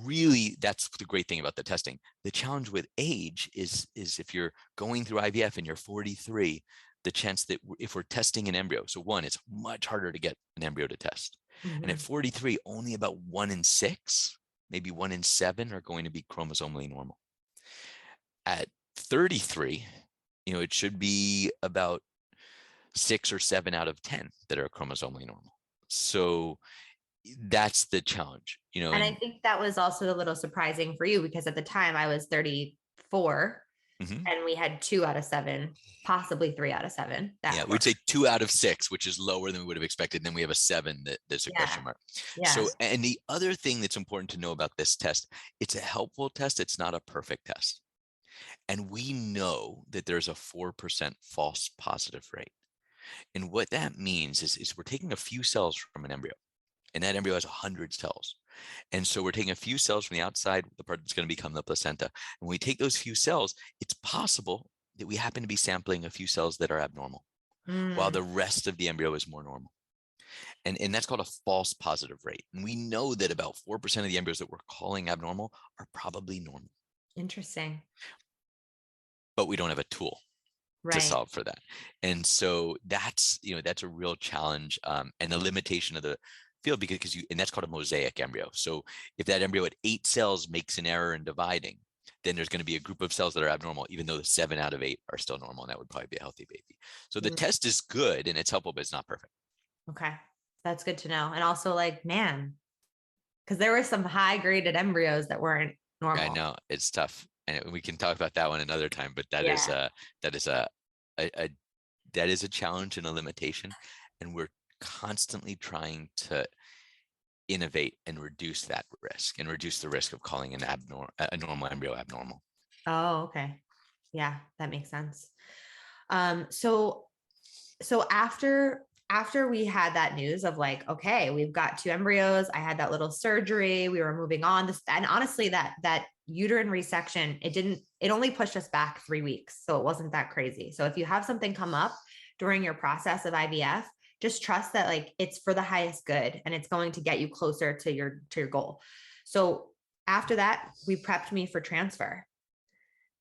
Speaker 1: really, that's the great thing about the testing. The challenge with age is if you're going through IVF and you're 43, the chance that if we're testing an embryo, so one, it's much harder to get an embryo to test. And at 43, only about 1 in 6, maybe 1 in 7 are going to be chromosomally normal. At 33, it should be about 6 or 7 out of 10 that are chromosomally normal. So that's the challenge,
Speaker 2: And I think that was also a little surprising for you, because at the time I was 34 and we had 2 out of 7, possibly 3 out of 7.
Speaker 1: Yeah, we'd say 2 out of 6, which is lower than we would have expected. And then we have a 7 that's a question mark.
Speaker 2: Yeah.
Speaker 1: So, and the other thing that's important to know about this test, it's a helpful test. It's not a perfect test. And we know that there's a 4% false positive rate. And what that means is we're taking a few cells from an embryo, and that embryo has 100 cells. And so we're taking a few cells from the outside, the part that's going to become the placenta. And when we take those few cells, it's possible that we happen to be sampling a few cells that are abnormal, while the rest of the embryo is more normal. And that's called a false positive rate. And we know that about 4% of the embryos that we're calling abnormal are probably normal.
Speaker 2: Interesting.
Speaker 1: But we don't have a tool to solve for that. And so that's a real challenge, and a limitation of the field, because and that's called a mosaic embryo. So if that embryo at 8 cells makes an error in dividing, then there's going to be a group of cells that are abnormal, even though the 7 out of 8 are still normal, and that would probably be a healthy baby. So the test is good and it's helpful, but it's not perfect.
Speaker 2: Okay. That's good to know. And also, man, because there were some high graded embryos that weren't normal.
Speaker 1: I know, it's tough. And we can talk about that one another time, but that is a challenge and a limitation. And we're constantly trying to innovate and reduce that risk, and reduce the risk of calling a normal embryo abnormal.
Speaker 2: Oh, okay. Yeah, that makes sense. So after we had that news of okay, we've got 2 embryos, I had that little surgery, we were moving on. And honestly, that uterine resection, it only pushed us back 3 weeks. So it wasn't that crazy. So if you have something come up during your process of IVF, just trust that it's for the highest good, and it's going to get you closer to your goal. So after that, we prepped me for transfer.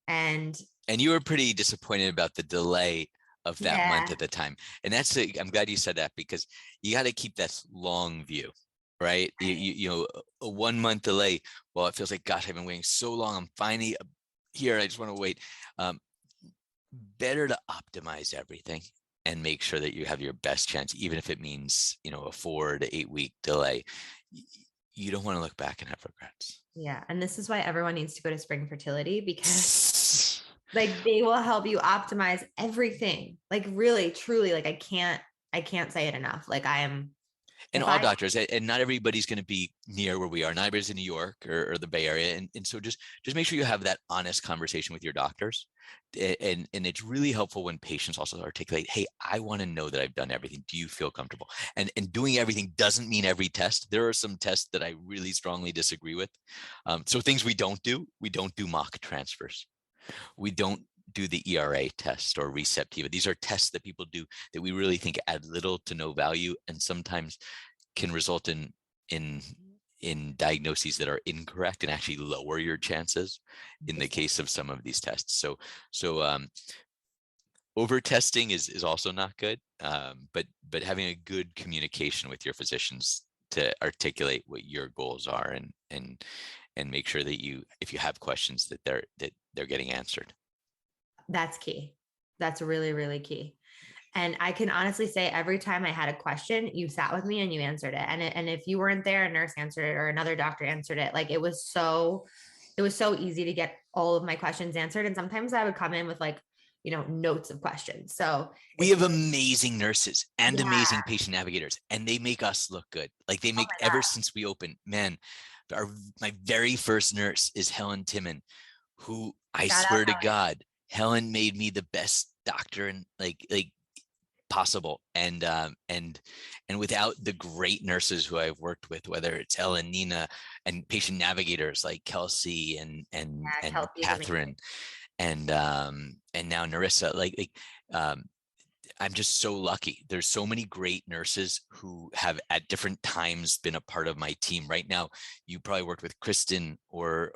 Speaker 2: And
Speaker 1: you were pretty disappointed about the delay of that month at the time. And I'm glad you said that, because you got to keep that long view, right? You a 1 month delay, well, it feels like, gosh, I've been waiting so long, I'm finally here, I just want to wait. Better to optimize everything and make sure that you have your best chance, even if it means a 4 to 8 week delay. You don't want to look back and have regrets.
Speaker 2: Yeah. And this is why everyone needs to go to Spring Fertility, because they will help you optimize everything. Really, truly, I can't say it enough.
Speaker 1: And all doctors, and not everybody's going to be near where we are. Not everybody's in New York or the Bay Area. And so just make sure you have that honest conversation with your doctors. And it's really helpful when patients also articulate, hey, I want to know that I've done everything. Do you feel comfortable? And doing everything doesn't mean every test. There are some tests that I really strongly disagree with. So things we don't do mock transfers. We don't do the ERA test or receptiva. These are tests that people do that we really think add little to no value, and sometimes can result in diagnoses that are incorrect and actually lower your chances in the case of some of these tests. So over testing is also not good, but having a good communication with your physicians to articulate what your goals are, and make sure that if you have questions, that they're getting answered.
Speaker 2: That's key. That's really, really key. And I can honestly say every time I had a question, you sat with me and you answered it. And if you weren't there, a nurse answered it or another doctor answered it. Like it was so easy to get all of my questions answered. And sometimes I would come in with like, notes of questions. So
Speaker 1: We
Speaker 2: it's
Speaker 1: have
Speaker 2: really,
Speaker 1: amazing nurses and
Speaker 2: yeah.
Speaker 1: amazing patient navigators, and they make us look good. Like they
Speaker 2: Oh
Speaker 1: make,
Speaker 2: my
Speaker 1: ever
Speaker 2: God.
Speaker 1: since we opened, man, my very first nurse is Helen Timon, who I
Speaker 2: Shout out
Speaker 1: swear to
Speaker 2: Helen.
Speaker 1: God, Helen made me the best doctor and like possible. And without the great nurses who I've worked with, whether it's Ellen, Nina, and patient navigators like Kelsey
Speaker 2: Yeah,
Speaker 1: and
Speaker 2: Kelsey is amazing.
Speaker 1: Catherine and now Narissa, um, I'm just so lucky. There's so many great nurses who have at different times been a part of my team. Right now, you probably worked with Kristen or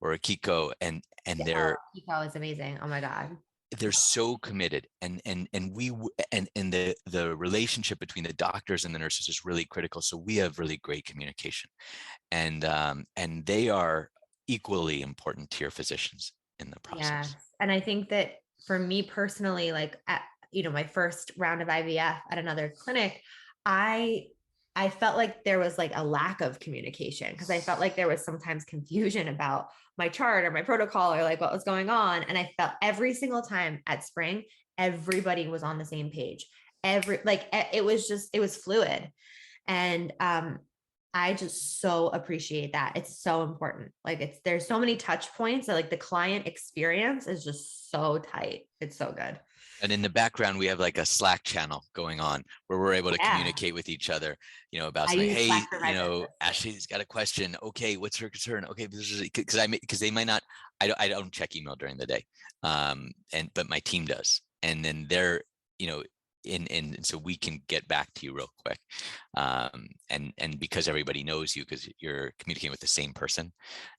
Speaker 1: Akiko, and
Speaker 2: Yeah, oh, Kiko is amazing. Oh my God.
Speaker 1: they're so committed, and the relationship between the doctors and the nurses is really critical. So we have really great communication, and they are equally important to your physicians in the
Speaker 2: Yes.
Speaker 1: process.
Speaker 2: And I think that for me personally, like at, my first round of IVF at another clinic, I I felt like there was like a lack of communication because I felt like there was sometimes confusion about my chart or my protocol or like what was going on. And I felt every single time at Spring, everybody was on the same page. It was fluid. And I just so appreciate that. It's so important. Like there's so many touch points that like the client experience is just so tight. It's so good.
Speaker 1: And in the background, we have like a Slack channel going on where we're able to
Speaker 2: Yeah.
Speaker 1: communicate with each other, about
Speaker 2: I
Speaker 1: something.
Speaker 2: use
Speaker 1: Hey,
Speaker 2: Slack for my business too.
Speaker 1: Ashley's got a question. Okay, what's her concern? Okay, because they might not. I don't check email during the day, but my team does, and then they're you know and so we can get back to you real quick, and because everybody knows you because you're communicating with the same person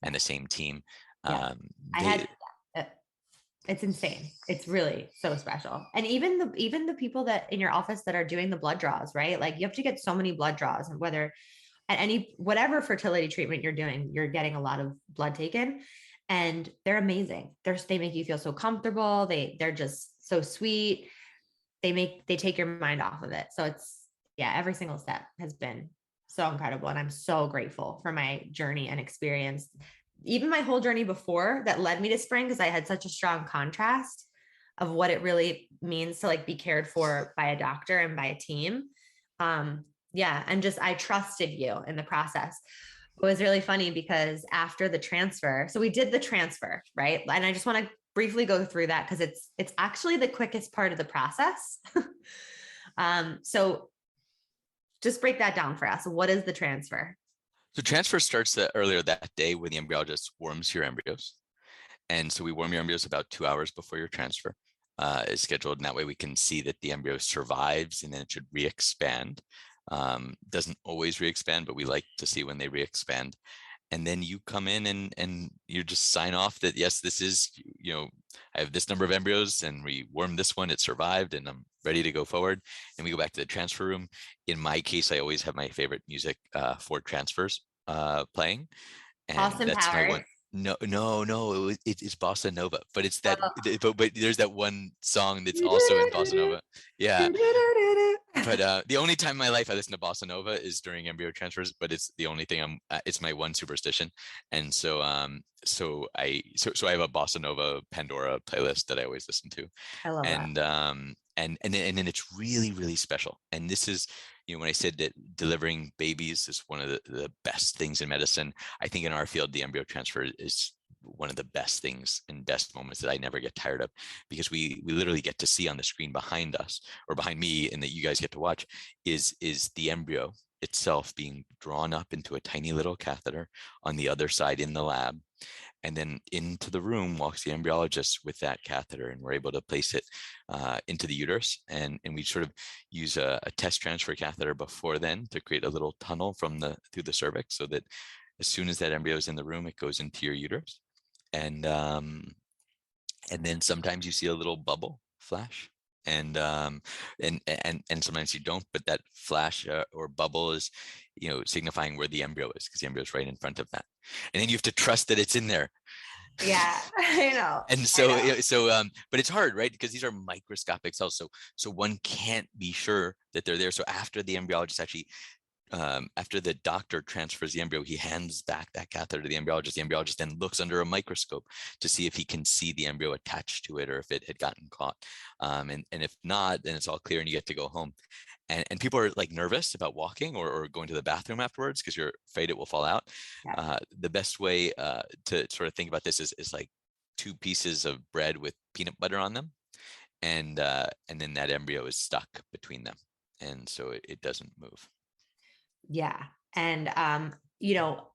Speaker 1: and the same team.
Speaker 2: Yeah. I
Speaker 1: They
Speaker 2: had It's insane. It's really so special. And even the people that in your office that are doing the blood draws, right? Like you have to get so many blood draws, and whether at whatever fertility treatment you're doing, you're getting a lot of blood taken, and they're amazing. They make you feel so comfortable. They're just so sweet. They take your mind off of it. So it's, yeah, every single step has been so incredible, and I'm so grateful for my journey and experience, even my whole journey before that led me to Spring, because I had such a strong contrast of what it really means to like be cared for by a doctor and by a team. Yeah, and just I trusted you in the process. It was really funny because after the transfer, so we did the transfer, right? And I just want to briefly go through that because it's actually the quickest part of the process. So just break that down for us. What is the transfer?
Speaker 1: So transfer starts earlier that day when the embryologist warms your embryos. And so we warm your embryos about 2 hours before your transfer is scheduled. And that way we can see that the embryo survives and then it should re-expand. Doesn't always re-expand, but we like to see when they re-expand. And then you come in and you just sign off that, yes, this is, I have this number of embryos and we warmed this one, it survived, and I'm ready to go forward. And we go back to the transfer room. In my case, I always have my favorite music for transfers playing. And
Speaker 2: Austin
Speaker 1: that's my
Speaker 2: Powers.
Speaker 1: one. No. It's bossa nova, but it's that.
Speaker 2: Oh.
Speaker 1: But there's that one song that's also in bossa nova. Yeah, but the only time in my life I listen to bossa nova is during embryo transfers. But it's the only thing it's my one superstition, and so I have a bossa nova Pandora playlist that I always listen to,
Speaker 2: I love that.
Speaker 1: and then it's really, really special. And this is, when I said that delivering babies is one of the best things in medicine, I think in our field the embryo transfer is one of the best things and best moments that I never get tired of, because we literally get to see on the screen behind us, or behind me, and that you guys get to watch, is the embryo itself being drawn up into a tiny little catheter on the other side in the lab. And then into the room walks the embryologist with that catheter, and we're able to place it into the uterus. And we sort of use a test transfer catheter before then to create a little tunnel through the cervix, so that as soon as that embryo is in the room, it goes into your uterus. And then sometimes you see a little bubble flash, and sometimes you don't, but that flash or bubble is signifying where the embryo is, because the embryo is right in front of that. And then you have to trust that it's in there.
Speaker 2: Yeah, I know.
Speaker 1: And
Speaker 2: I
Speaker 1: so,
Speaker 2: know.
Speaker 1: but it's hard, right? Because these are microscopic cells. So one can't be sure that they're there. So after the embryologist actually, after the doctor transfers the embryo, he hands back that catheter to the embryologist. The embryologist then looks under a microscope to see if he can see the embryo attached to it or if it had gotten caught. And if not, then it's all clear and you get to go home. And people are like nervous about walking or going to the bathroom afterwards because you're afraid it will fall out.
Speaker 2: Yeah.
Speaker 1: The best way to sort of think about this is like 2 pieces of bread with peanut butter on them, and then that embryo is stuck between them, and so it doesn't move.
Speaker 2: Yeah. And, you know,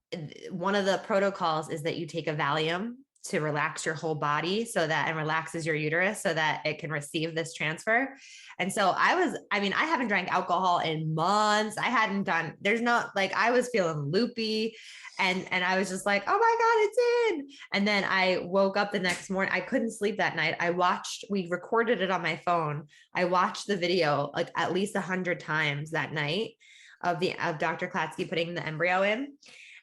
Speaker 2: one of the protocols is that you take a Valium to relax your whole body so that, and relaxes your uterus so that it can receive this transfer. And so I mean, I haven't drank alcohol in months. I hadn't done, there's not like, I was feeling loopy and I was just like, oh my God, it's in. And then I woke up the next morning. I couldn't sleep that night. We recorded it on my phone. I watched the video like at least 100 times that night of Dr. Klatsky putting the embryo in.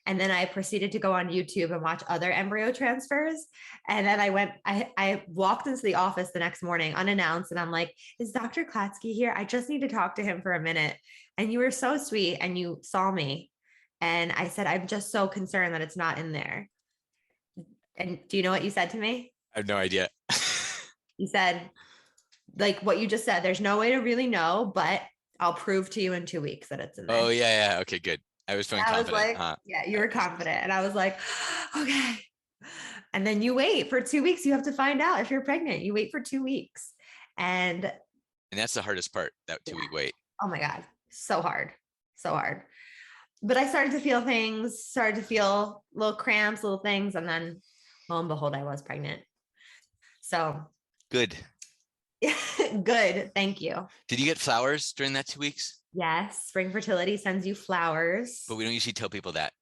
Speaker 2: And then I proceeded to go on YouTube and watch other embryo transfers. And then I walked into the office the next morning unannounced. And I'm like, is Dr. Klatsky here? I just need to talk to him for a minute. And you were so sweet and you saw me. And I said, I'm just so concerned that it's not in there. And do you know what you said to me?
Speaker 1: I have no idea.
Speaker 2: You said, like what you just said, there's no way to really know, but I'll prove to you in 2 weeks that it's in there.
Speaker 1: Oh yeah. Okay, good. I was feeling confident.
Speaker 2: I was like, yeah, you were confident. And I was like, okay. And then you wait for 2 weeks. You have to find out if you're pregnant. You wait for 2 weeks. And
Speaker 1: that's the hardest part, that 2-week wait.
Speaker 2: Oh my God. So hard. So hard. But I started to feel things, started to feel little cramps, little things. And then lo and behold, I was pregnant. So
Speaker 1: good.
Speaker 2: Good. Thank you.
Speaker 1: Did you get flowers during that 2 weeks?
Speaker 2: Yes. Spring Fertility sends you flowers.
Speaker 1: But we don't usually tell people that.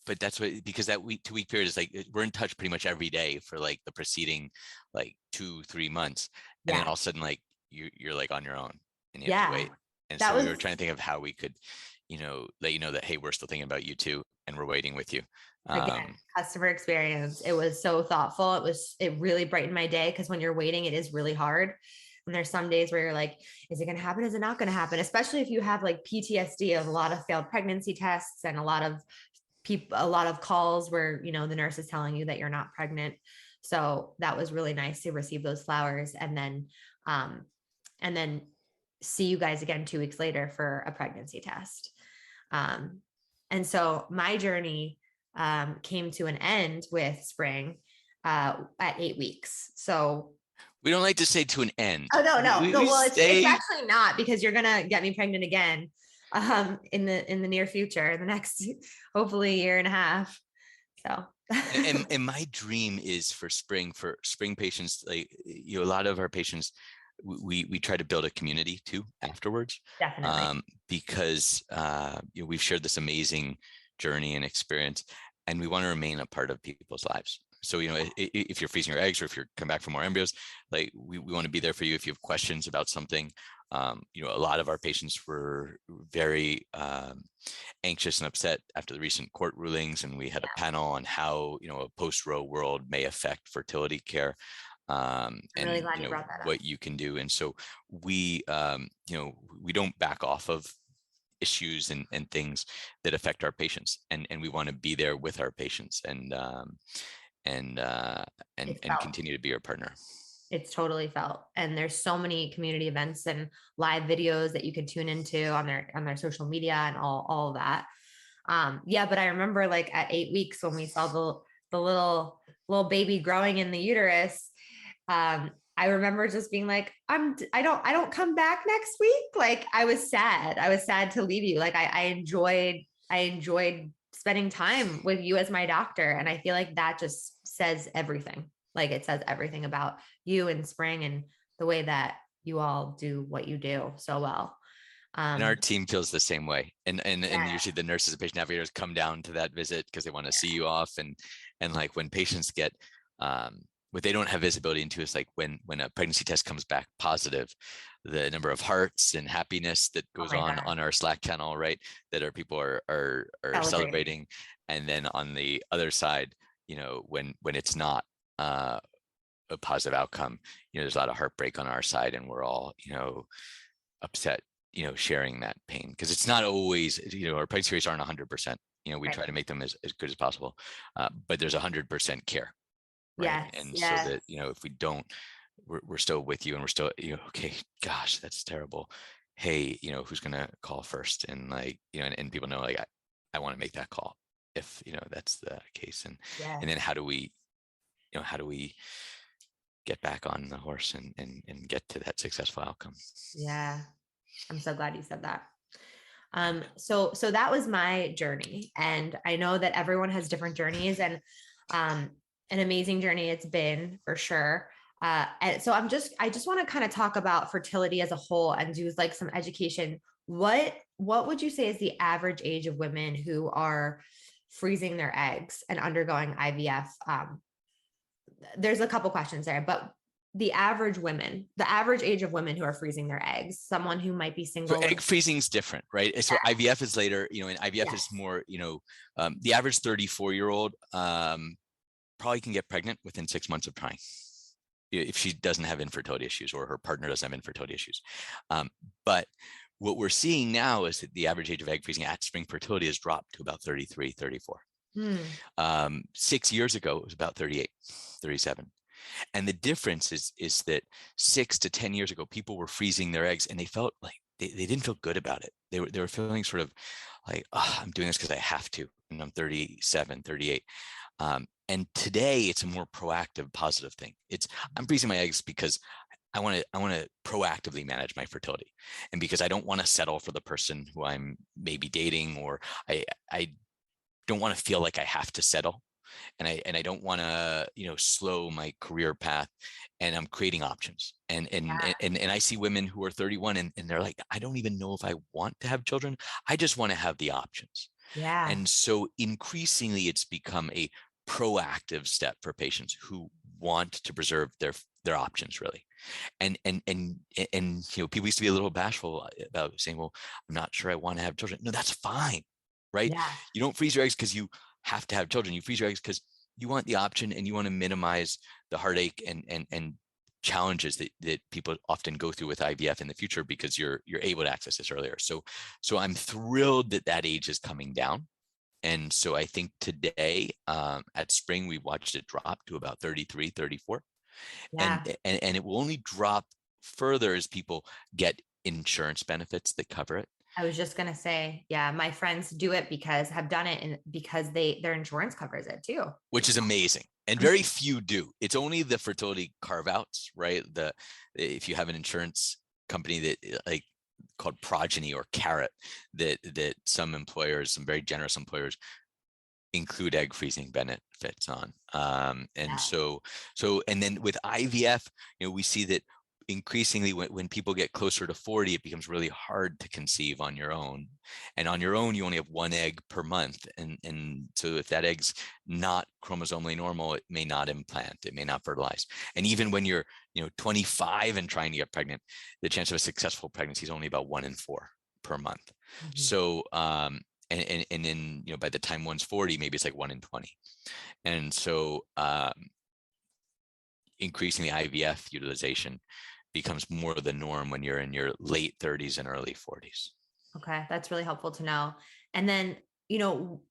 Speaker 1: But that's what, because that 2-week period is like, we're in touch pretty much every day for like the preceding like 2-3 months. And then all of a sudden, like you're like on your own and you have to wait. And so we were trying to think of how we could, let you know that, hey, we're still thinking about you too. And we're waiting with you.
Speaker 2: Again, customer experience. It was so thoughtful. It really brightened my day because when you're waiting, it is really hard. And there's some days where you're like, is it going to happen? Is it not going to happen? Especially if you have like PTSD of a lot of failed pregnancy tests and a lot of calls where, the nurse is telling you that you're not pregnant. So that was really nice to receive those flowers and then see you guys again 2 weeks later for a pregnancy test. And so my journey came to an end with Spring at 8 weeks. So
Speaker 1: we don't like to say to an end.
Speaker 2: Oh, no. Well, it's actually not, because you're going to get me pregnant again in the near future, in the next, hopefully, year and a half. So.
Speaker 1: and my dream is for spring patients, like, a lot of our patients, we try to build a community too afterwards.
Speaker 2: Definitely.
Speaker 1: Because we've shared this amazing journey and experience, and we want to remain a part of people's lives. So, if you're freezing your eggs or if you're come back for more embryos, like we want to be there for you if you have questions about something. A lot of our patients were very anxious and upset after the recent court rulings, and we had a panel on how, a post-Roe world may affect fertility care. And
Speaker 2: really glad you brought that up.
Speaker 1: What you can do. And so we, we don't back off of issues and things that affect our patients, and we want to be there with our patients and continue to be our partner.
Speaker 2: It's totally felt. And there's so many community events and live videos that you can tune into on their social media and all of that. But I remember like at 8 weeks when we saw the little baby growing in the uterus, I remember just being like, I don't come back next week. Like I was sad to leave you. Like I enjoyed spending time with you as my doctor. And I feel like that just says everything. Like it says everything about you and Spring and the way that you all do what you do so well.
Speaker 1: And our team feels the same way. And usually the nurses and patient navigators come down to that visit because they want to see you off. And like when patients get, what they don't have visibility into is like when a pregnancy test comes back positive, the number of hearts and happiness that goes on our Slack channel, right? That our people are celebrating. And then on the other side, when it's not, a positive outcome, there's a lot of heartbreak on our side, and we're all, upset, sharing that pain, because it's not always, our pregnancy rates aren't 100%. We try to make them as good as possible, but there's 100% care, right?
Speaker 2: Yes.
Speaker 1: And so
Speaker 2: Yes.
Speaker 1: that, if we don't, we're still with you, and we're still, okay, gosh, that's terrible. Hey, who's gonna call first? And like, and people know, like, I want to make that call if, that's the case.
Speaker 2: Yes.
Speaker 1: And then how do we get back on the horse and get to that successful outcome?
Speaker 2: Yeah. I'm so glad you said that. So that was my journey. And I know that everyone has different journeys, and an amazing journey it's been, for sure. And so I just want to kind of talk about fertility as a whole and do like some education. What would you say is the average age of women who are freezing their eggs and undergoing IVF? There's a couple questions there, but the average age of women who are freezing their eggs, someone who might be
Speaker 1: So
Speaker 2: single.
Speaker 1: egg freezing is different, right? So IVF is later, and IVF is more, the average 34-year-old probably can get pregnant within 6 months of trying, if she doesn't have infertility issues or her partner doesn't have infertility issues. But what we're seeing now is that the average age of egg freezing at Spring Fertility has dropped to about 33, 34. 6 years ago, it was about 38, 37. And the difference is that 6 to 10 years ago, people were freezing their eggs and they felt like they didn't feel good about it. They were feeling sort of like, oh, I'm doing this because I have to, and I'm 37, 38. And today it's a more proactive, positive thing. I'm freezing my eggs because I want to proactively manage my fertility, and because I don't want to settle for the person who I'm maybe dating, or I don't want to feel like I have to settle. And I don't want to, slow my career path, and I'm creating options. And I see women who are 31 and they're like, I don't even know if I want to have children. I just want to have the options.
Speaker 2: Yeah.
Speaker 1: And so increasingly it's become a proactive step for patients who want to preserve their options, really. And people used to be a little bashful about saying, well, I'm not sure I want to have children. No, that's fine, right?
Speaker 2: Yeah.
Speaker 1: You don't freeze your eggs because you have to have children. You freeze your eggs because you want the option, and you want to minimize the heartache and challenges that people often go through with IVF in the future, because you're able to access this earlier. So I'm thrilled that age is coming down. And so I think today at Spring, we watched it drop to about 33, 34.
Speaker 2: Yeah.
Speaker 1: And it will only drop further as people get insurance benefits that cover it.
Speaker 2: I was just going to say, yeah, my friends do it have done it, and because their insurance covers it too.
Speaker 1: Which is amazing. And very few do. It's only the fertility carve outs, right? If you have an insurance company that like called Progeny or Carrot, that some employers, some very generous employers, include egg freezing benefits on. And then with IVF, we see that increasingly when people get closer to 40, it becomes really hard to conceive on your own. And on your own, you only have one egg per month. And so if that egg's not chromosomally normal, it may not implant, it may not fertilize. And even when you're 25 and trying to get pregnant, the chance of a successful pregnancy is only about 1 in 4 per month. Mm-hmm. So and then by the time one's 40, maybe it's like 1 in 20. And so increasingly IVF utilization becomes more the norm when you're in your late 30s and early 40s.
Speaker 2: Okay, that's really helpful to know. And then,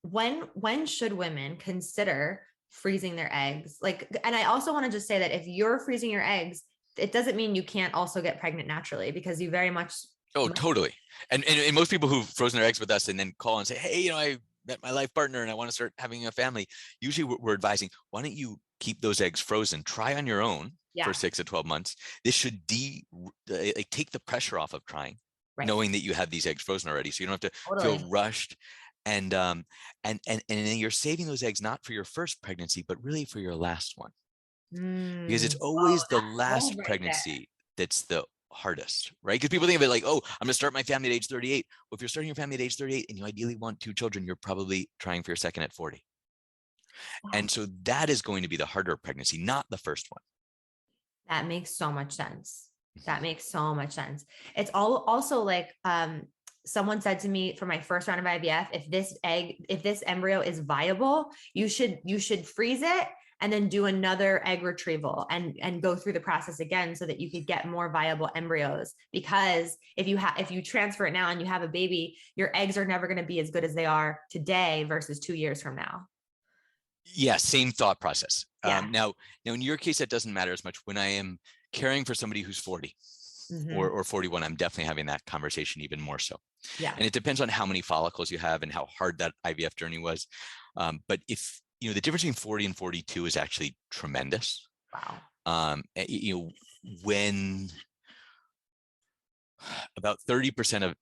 Speaker 2: when should women consider freezing their eggs? And I also want to just say that if you're freezing your eggs, it doesn't mean you can't also get pregnant naturally, because you very much.
Speaker 1: Oh, totally. And most people who've frozen their eggs with us and then call and say, hey, I met my life partner and I want to start having a family. Usually we're advising, why don't you keep those eggs frozen, try on your own for 6 to 12 months. This should take the pressure off of trying, right, knowing that you have these eggs frozen already. So you don't have to feel rushed. And then you're saving those eggs, not for your first pregnancy, but really for your last one. Because it's always the last pregnancy that's the hardest, right? Because people think of it like, oh, I'm going to start my family at age 38. Well, if you're starting your family at age 38 and you ideally want 2 children, you're probably trying for your second at 40. Wow. And so that is going to be the harder pregnancy, not the first one. That makes so much sense.
Speaker 2: It's also like, someone said to me for my first round of IVF, if this embryo is viable, you should freeze it and then do another egg retrieval and go through the process again so that you could get more viable embryos. Because if you transfer it now and you have a baby, your eggs are never going to be as good as they are today versus 2 years from now.
Speaker 1: Yeah, same thought process.
Speaker 2: Yeah.
Speaker 1: Now in your case, that doesn't matter as much. When I am caring for somebody who's 40 or 41, I'm definitely having that conversation even more so.
Speaker 2: Yeah.
Speaker 1: And it depends on how many follicles you have and how hard that IVF journey was. But if, the difference between 40 and 42 is actually tremendous.
Speaker 2: Wow.
Speaker 1: When about 30% of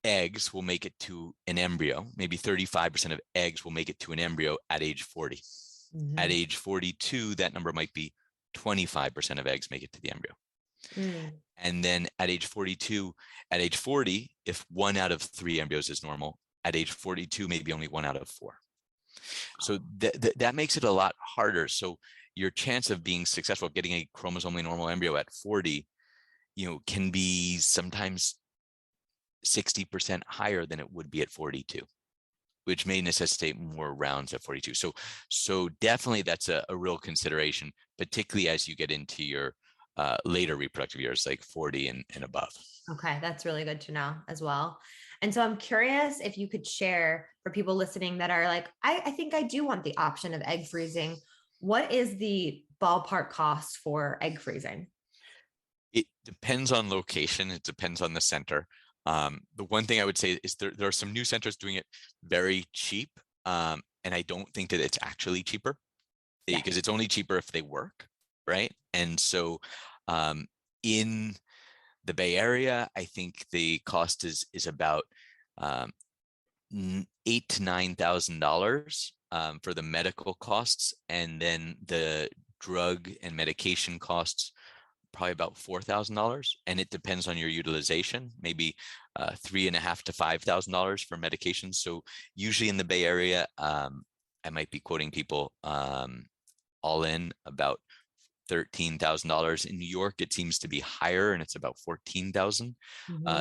Speaker 1: eggs will make it to an embryo, maybe 35% of eggs will make it to an embryo at age 40. At age 42, that number might be 25% of eggs make it to the embryo. And then at age 42, at age 40, if 1 out of 3 embryos is normal, at age 42, maybe only 1 out of 4. So that makes it a lot harder. So your chance of being successful, getting a chromosomally normal embryo at 40, can be sometimes 60% higher than it would be at 42, which may necessitate more rounds at 42. So definitely that's a real consideration, particularly as you get into your later reproductive years, like 40 and above.
Speaker 2: Okay, that's really good to know as well. And so I'm curious if you could share for people listening that are like, I think I do want the option of egg freezing. What is the ballpark cost for egg freezing?
Speaker 1: It depends on location. It depends on the center. The one thing I would say is there are some new centers doing it very cheap. And I don't think that it's actually cheaper because it's only cheaper if they work, right? And so in the Bay Area, I think the cost is about $8,000 to $9,000 for the medical costs, and then the drug and medication costs probably about $4,000, and it depends on your utilization. Maybe $3,500 to $5,000 for medications. So usually in the Bay Area, I might be quoting people all in about $13,000. In New York, it seems to be higher, and it's about $14,000.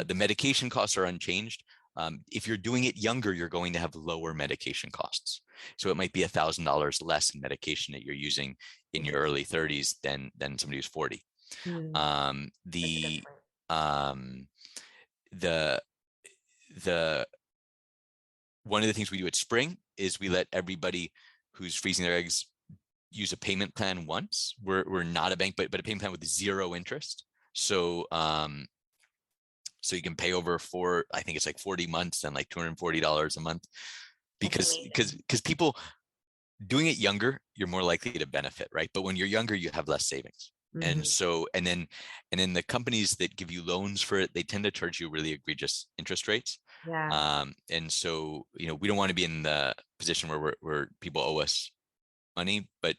Speaker 1: The medication costs are unchanged. If you're doing it younger, you're going to have lower medication costs. So it might be $1,000 less in medication that you're using in your early 30s than somebody who's 40. The one of the things we do at Spring is we let everybody who's freezing their eggs use a payment plan once. We're not a bank, but a payment plan with 0 interest. So so you can pay over I think it's like 40 months and like $240 a month, because people doing it younger, you're more likely to benefit, right? But when you're younger, you have less savings. And so, and then the companies that give you loans for it, they tend to charge you really egregious interest rates. And so, we don't want to be in the position where people owe us money, but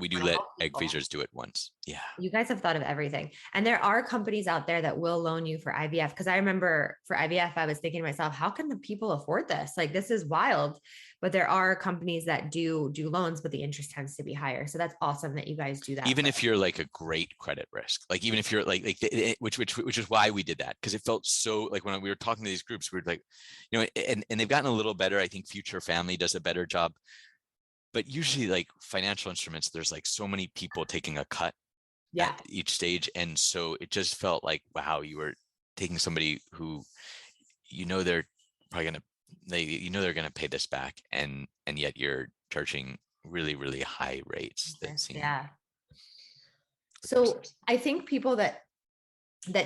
Speaker 1: we do let egg freezers do it once. Yeah.
Speaker 2: You guys have thought of everything. And there are companies out there that will loan you for IVF. Because I remember for IVF, I was thinking to myself, how can the people afford this? Like, this is wild. But there are companies that do loans, but the interest tends to be higher. So that's awesome that you guys do that.
Speaker 1: Even if you're like a great credit risk, like even if you're which is why we did that, because it felt so like when we were talking to these groups, we were like, and they've gotten a little better. I think Future Family does a better job. But usually like financial instruments, there's like so many people taking a cut at each stage. And so it just felt like, wow, you were taking somebody who, they're probably they're going to pay this back. And yet you're charging really, really high rates.
Speaker 2: So I think people that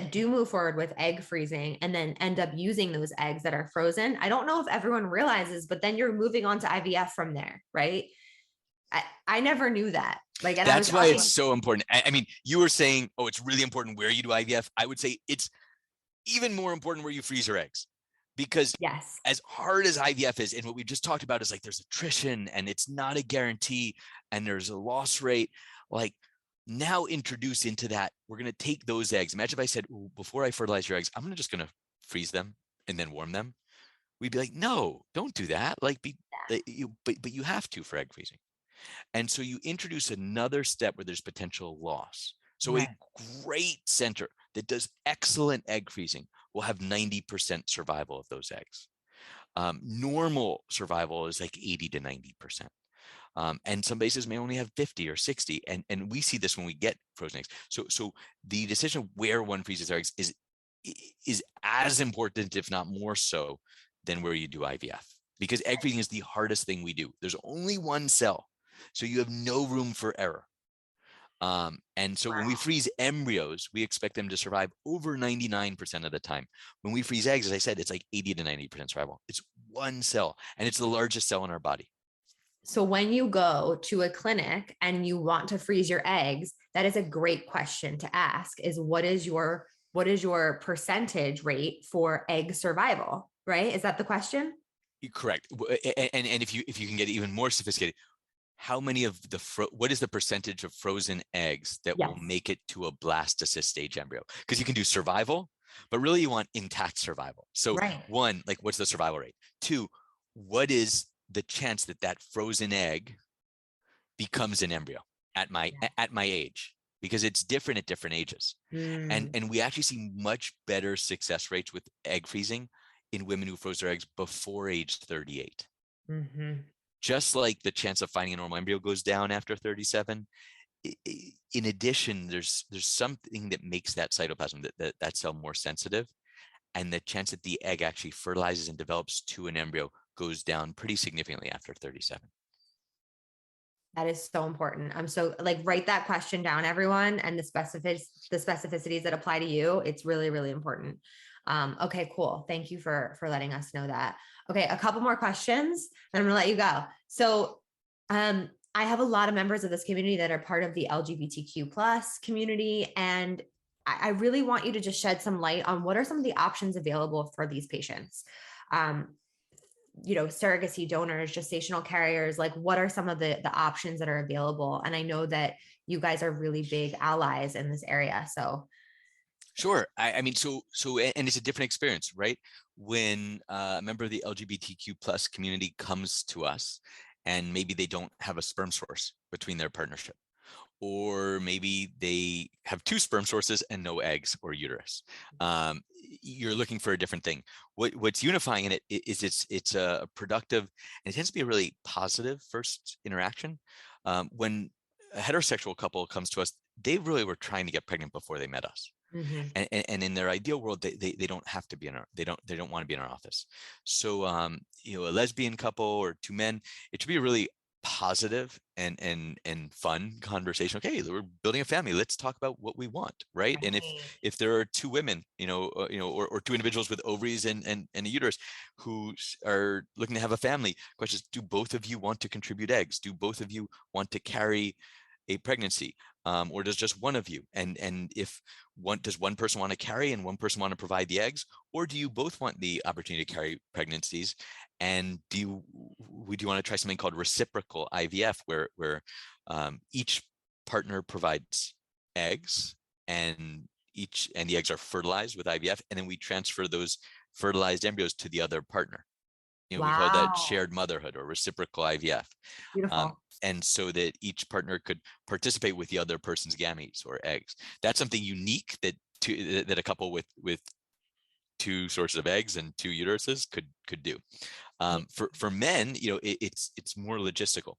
Speaker 2: do move forward with egg freezing and then end up using those eggs that are frozen, I don't know if everyone realizes, but then you're moving on to IVF from there, right? I never knew that. Like, and
Speaker 1: that's why it's so important. I mean, you were saying, oh, it's really important where you do IVF. I would say it's even more important where you freeze your eggs, because as hard as IVF is, and what we just talked about is like, there's attrition and it's not a guarantee and there's a loss rate. Like, now introduce into that, we're going to take those eggs. Imagine if I said, before I fertilize your eggs, I'm just going to freeze them and then warm them. We'd be like, no, don't do that. But you have to for egg freezing. And so you introduce another step where there's potential loss. So a great center that does excellent egg freezing will have 90% survival of those eggs. Normal survival is like 80 to 90%. And some bases may only have 50 or 60. And we see this when we get frozen eggs. So the decision of where one freezes their eggs is as important, if not more so, than where you do IVF. Because egg freezing is the hardest thing we do. There's only one cell, so you have no room for error. And so when we freeze embryos, we expect them to survive over 99% of the time. When we freeze eggs, as I said, it's like 80 to 90% survival. It's one cell, and it's the largest cell in our body.
Speaker 2: So when you go to a clinic and you want to freeze your eggs, that is a great question to ask, is what is your percentage rate for egg survival, right? Is that the question?
Speaker 1: Correct. And if you can get even more sophisticated, how many of what is the percentage of frozen eggs that will make it to a blastocyst stage embryo? Because you can do survival, but really you want intact survival. So one, like what's the survival rate? Two, what is the chance that that frozen egg becomes an embryo at my age? Because it's different at different ages. And we actually see much better success rates with egg freezing in women who froze their eggs before age 38. Just like the chance of finding a normal embryo goes down after 37. In addition, there's something that makes that cytoplasm, that cell, more sensitive. And the chance that the egg actually fertilizes and develops to an embryo goes down pretty significantly after 37.
Speaker 2: That is so important. I'm so write that question down, everyone, and the specificities that apply to you. It's really, really important. Okay, cool. Thank you for letting us know that. Okay, a couple more questions, and I'm gonna let you go. So, I have a lot of members of this community that are part of the LGBTQ plus community, and I really want you to just shed some light on what are some of the options available for these patients. Surrogacy donors, gestational carriers, like what are some of the options that are available? And I know that you guys are really big allies in this area. So
Speaker 1: sure. I mean, so and it's a different experience, right? When a member of the LGBTQ plus community comes to us and maybe they don't have a sperm source between their partnership, or maybe they have two sperm sources and no eggs or uterus. You're looking for a different thing. What's unifying in it is it's a productive, and it tends to be a really positive first interaction. When a heterosexual couple comes to us, they really were trying to get pregnant before they met us. And in their ideal world, they don't have to be in our, they don't want to be in our office. So a lesbian couple or two men, it should be a really positive and fun conversation. Okay, we're building a family. Let's talk about what we want, right? And if there are two women, or two individuals with ovaries and a uterus who are looking to have a family, questions: do both of you want to contribute eggs? Do both of you want to carry a pregnancy? Or does just one of you? And if does one person want to carry and one person want to provide the eggs, or do you both want the opportunity to carry pregnancies? And would you want to try something called reciprocal IVF, where each partner provides eggs, and the eggs are fertilized with IVF, and then we transfer those fertilized embryos to the other partner. We call that shared motherhood or reciprocal IVF.
Speaker 2: Beautiful.
Speaker 1: And so that each partner could participate with the other person's gametes or eggs. That's something unique that a couple with two sources of eggs and two uteruses could do. For men, it's more logistical.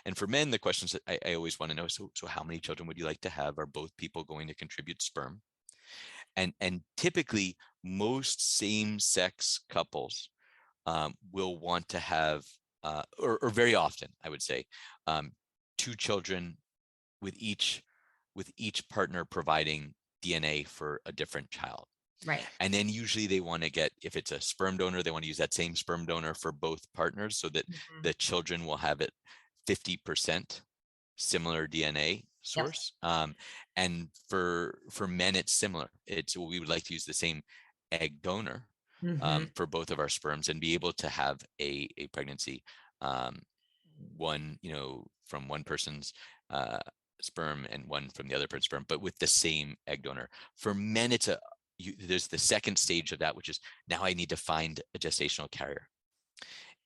Speaker 1: And for men, the questions that I always want to know: so how many children would you like to have? Are both people going to contribute sperm? And typically, most same-sex couples will want to have, or very often, I would say, two children with each partner providing DNA for a different child.
Speaker 2: Right.
Speaker 1: And then usually they want to get, if it's a sperm donor, they want to use that same sperm donor for both partners, so that the children will have it 50% similar DNA source. And for men, it's similar. We would like to use the same egg donor for both of our sperms and be able to have a pregnancy, one from one person's sperm and one from the other person's sperm, but with the same egg donor. For men, there's the second stage of that, which is now I need to find a gestational carrier.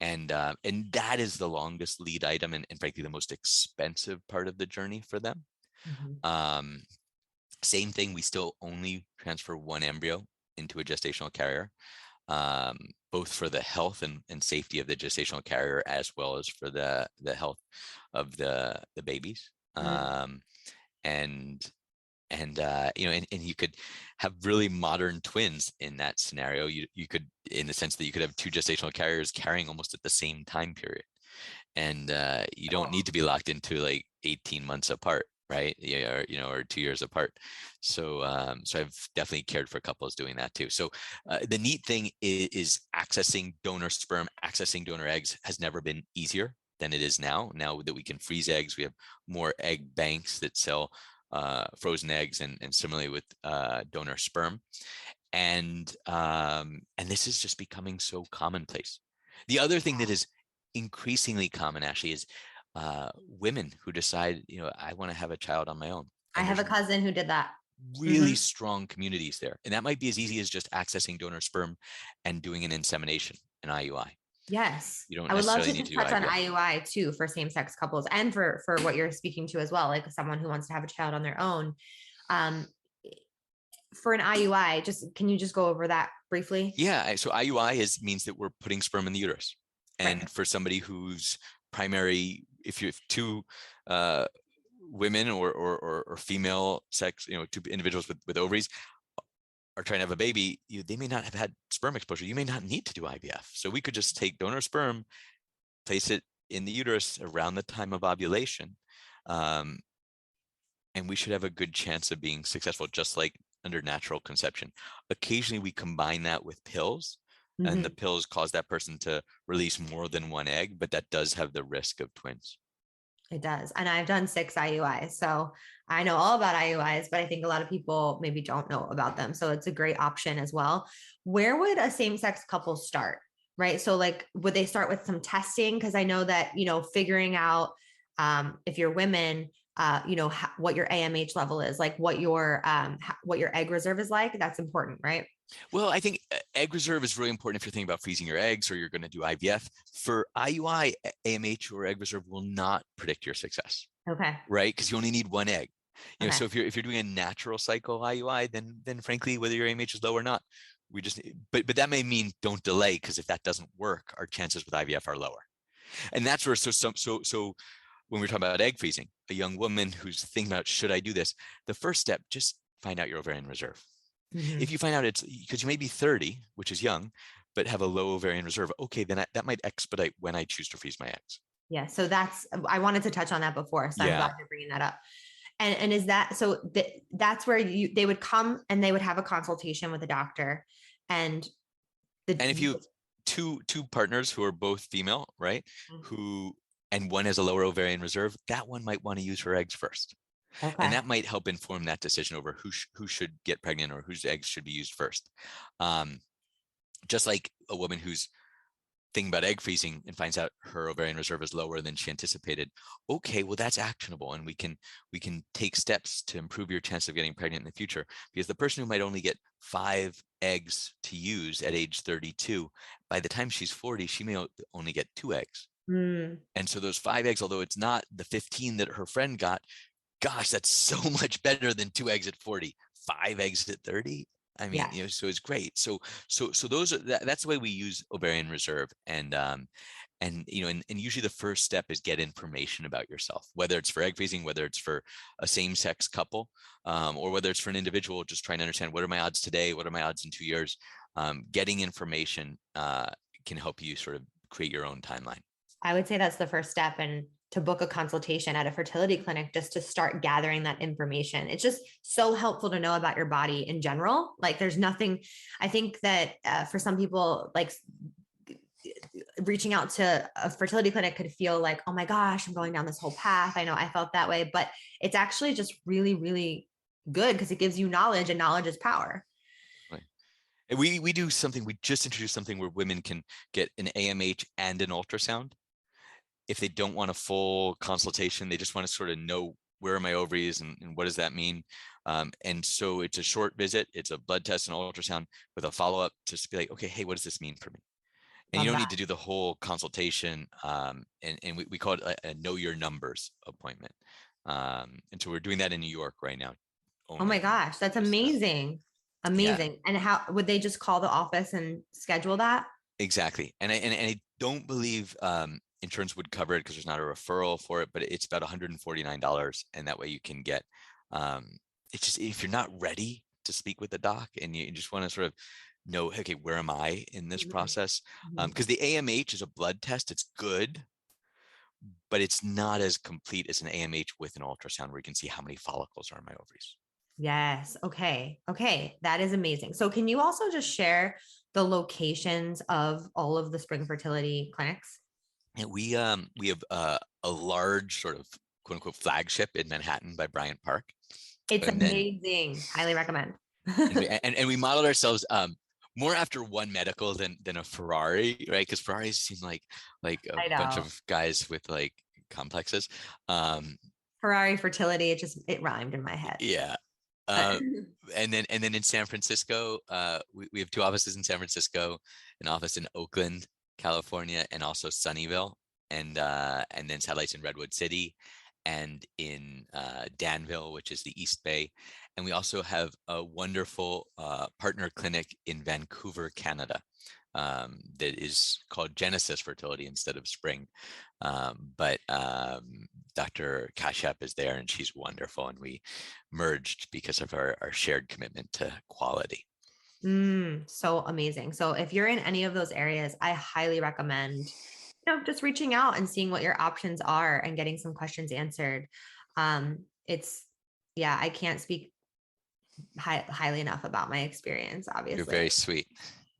Speaker 1: And that is the longest lead item and frankly the most expensive part of the journey for them. Same thing, we still only transfer one embryo into a gestational carrier. both for the health and safety of the gestational carrier, as well as for the health of the babies. And and you could have really modern twins in that scenario. You could, in the sense that you could have two gestational carriers carrying almost at the same time period, and you don't need to be locked into like 18 months apart, right? Yeah, or 2 years apart. So so I've definitely cared for couples doing that too. So the neat thing is accessing donor sperm, accessing donor eggs has never been easier than it is now. Now that we can freeze eggs, we have more egg banks that sell frozen eggs, and similarly with donor sperm, and this is just becoming so commonplace. The other thing that is increasingly common, Ashley, is women who decide, I want to have a child on my own.
Speaker 2: I
Speaker 1: And
Speaker 2: have a
Speaker 1: there's
Speaker 2: cousin who did that.
Speaker 1: really strong communities there, and that might be as easy as just accessing donor sperm and doing an insemination, an IUI.
Speaker 2: Yes.
Speaker 1: You don't
Speaker 2: I would love
Speaker 1: necessarily
Speaker 2: to
Speaker 1: need to
Speaker 2: just
Speaker 1: do
Speaker 2: touch on
Speaker 1: IVF.
Speaker 2: IUI too for same-sex couples, and for what you're speaking to as well, like someone who wants to have a child on their own. For an IUI, can you just go over that briefly?
Speaker 1: Yeah, so IUI means that we're putting sperm in the uterus. And
Speaker 2: Right.
Speaker 1: for somebody who's primary, if you have two women or female sex, two individuals with ovaries are trying to have a baby, they may not have had sperm exposure. You may not need to do IVF. So we could just take donor sperm, place it in the uterus around the time of ovulation, and we should have a good chance of being successful, just like under natural conception. Occasionally, we combine that with pills, and the pills cause that person to release more than one egg, but that does have the risk of twins.
Speaker 2: It does. And I've done 6 IUIs. So I know all about IUIs, but I think a lot of people maybe don't know about them. So it's a great option as well. Where would a same-sex couple start? Right. So like, would they start with some testing? Because I know that, figuring out if you're women, what your AMH level is, like what your egg reserve is like. That's important, right?
Speaker 1: Well, I think egg reserve is really important if you're thinking about freezing your eggs or you're going to do IVF. For IUI, AMH or egg reserve will not predict your success.
Speaker 2: Okay.
Speaker 1: Right? Because you only need one egg.
Speaker 2: Okay.
Speaker 1: So if you're doing a natural cycle IUI, then frankly, whether your AMH is low or not, but that may mean don't delay, because if that doesn't work, our chances with IVF are lower. And that's where so when we're talking about egg freezing, a young woman who's thinking about, should I do this? The first step, just find out your ovarian reserve. If you find out it's because you may be 30, which is young, but have a low ovarian reserve, okay, then that might expedite when I choose to freeze my eggs.
Speaker 2: Yeah. So I wanted to touch on that before. So I'm glad you're bringing that up. And is that, so that's where they would come and they would have a consultation with a doctor, and
Speaker 1: if you two partners who are both female, right? And one has a lower ovarian reserve, that one might want to use her eggs first. Okay. And that might help inform that decision over who should get pregnant or whose eggs should be used first. Just like a woman who's thinking about egg freezing and finds out her ovarian reserve is lower than she anticipated. Okay, well, that's actionable, and we can take steps to improve your chance of getting pregnant in the future. Because the person who might only get 5 eggs to use at age 32, by the time she's 40, she may only get 2 eggs. And so those 5 eggs, although it's not the 15 that her friend got, gosh, that's so much better than 2 eggs at 40. 5 eggs at 30. I mean, so it's great. So that's the way we use ovarian reserve. And usually the first step is get information about yourself, whether it's for egg freezing, whether it's for a same-sex couple, or whether it's for an individual just trying to understand, what are my odds today? What are my odds in 2 years? Getting information can help you sort of create your own timeline.
Speaker 2: I would say that's the first step, and to book a consultation at a fertility clinic just to start gathering that information. It's just so helpful to know about your body in general. Like, there's nothing, I think that for some people, like reaching out to a fertility clinic could feel like, oh my gosh, I'm going down this whole path. I know I felt that way, but it's actually just really, really good, because it gives you knowledge, and knowledge is power.
Speaker 1: And we do something, we just introduced something where women can get an AMH and an ultrasound. If they don't want a full consultation, they just want to sort of know, where are my ovaries and what does that mean? And so it's a short visit. It's a blood test and ultrasound with a follow-up, just to be like, okay, hey, what does this mean for me? And you don't need to do the whole consultation. And we call it a know your numbers appointment. And so we're doing that in New York right now.
Speaker 2: Oh my gosh, that's amazing. Amazing. And how would they just call the office and schedule that?
Speaker 1: Exactly. And I don't believe insurance would cover it because there's not a referral for it, but it's about $149. And that way you can get, it's just, if you're not ready to speak with the doc and you just want to sort of know, okay, where am I in this process? Because the AMH is a blood test. It's good, but it's not as complete as an AMH with an ultrasound where you can see how many follicles are in my ovaries.
Speaker 2: Yes. Okay. Okay. That is amazing. So can you also just share the locations of all of the Spring Fertility clinics?
Speaker 1: And we have a large sort of quote unquote flagship in Manhattan by Bryant Park.
Speaker 2: It's
Speaker 1: And then,
Speaker 2: amazing. Highly recommend.
Speaker 1: and we modeled ourselves more after One Medical than a Ferrari, right? Because Ferraris seem like a bunch of guys with like complexes.
Speaker 2: Ferrari fertility, it rhymed in my head.
Speaker 1: Yeah. And then in San Francisco, we have 2 offices in San Francisco, an office in Oakland, California, and also Sunnyvale, and then satellites in Redwood City and in Danville, which is the East Bay. And we also have a wonderful partner clinic in Vancouver, Canada, that is called Genesis Fertility instead of Spring. But Dr. Kashyap is there and she's wonderful. And we merged because of our shared commitment to quality.
Speaker 2: So amazing. So if you're in any of those areas, I highly recommend, just reaching out and seeing what your options are and getting some questions answered. I can't speak highly enough about my experience, obviously.
Speaker 1: You're very sweet.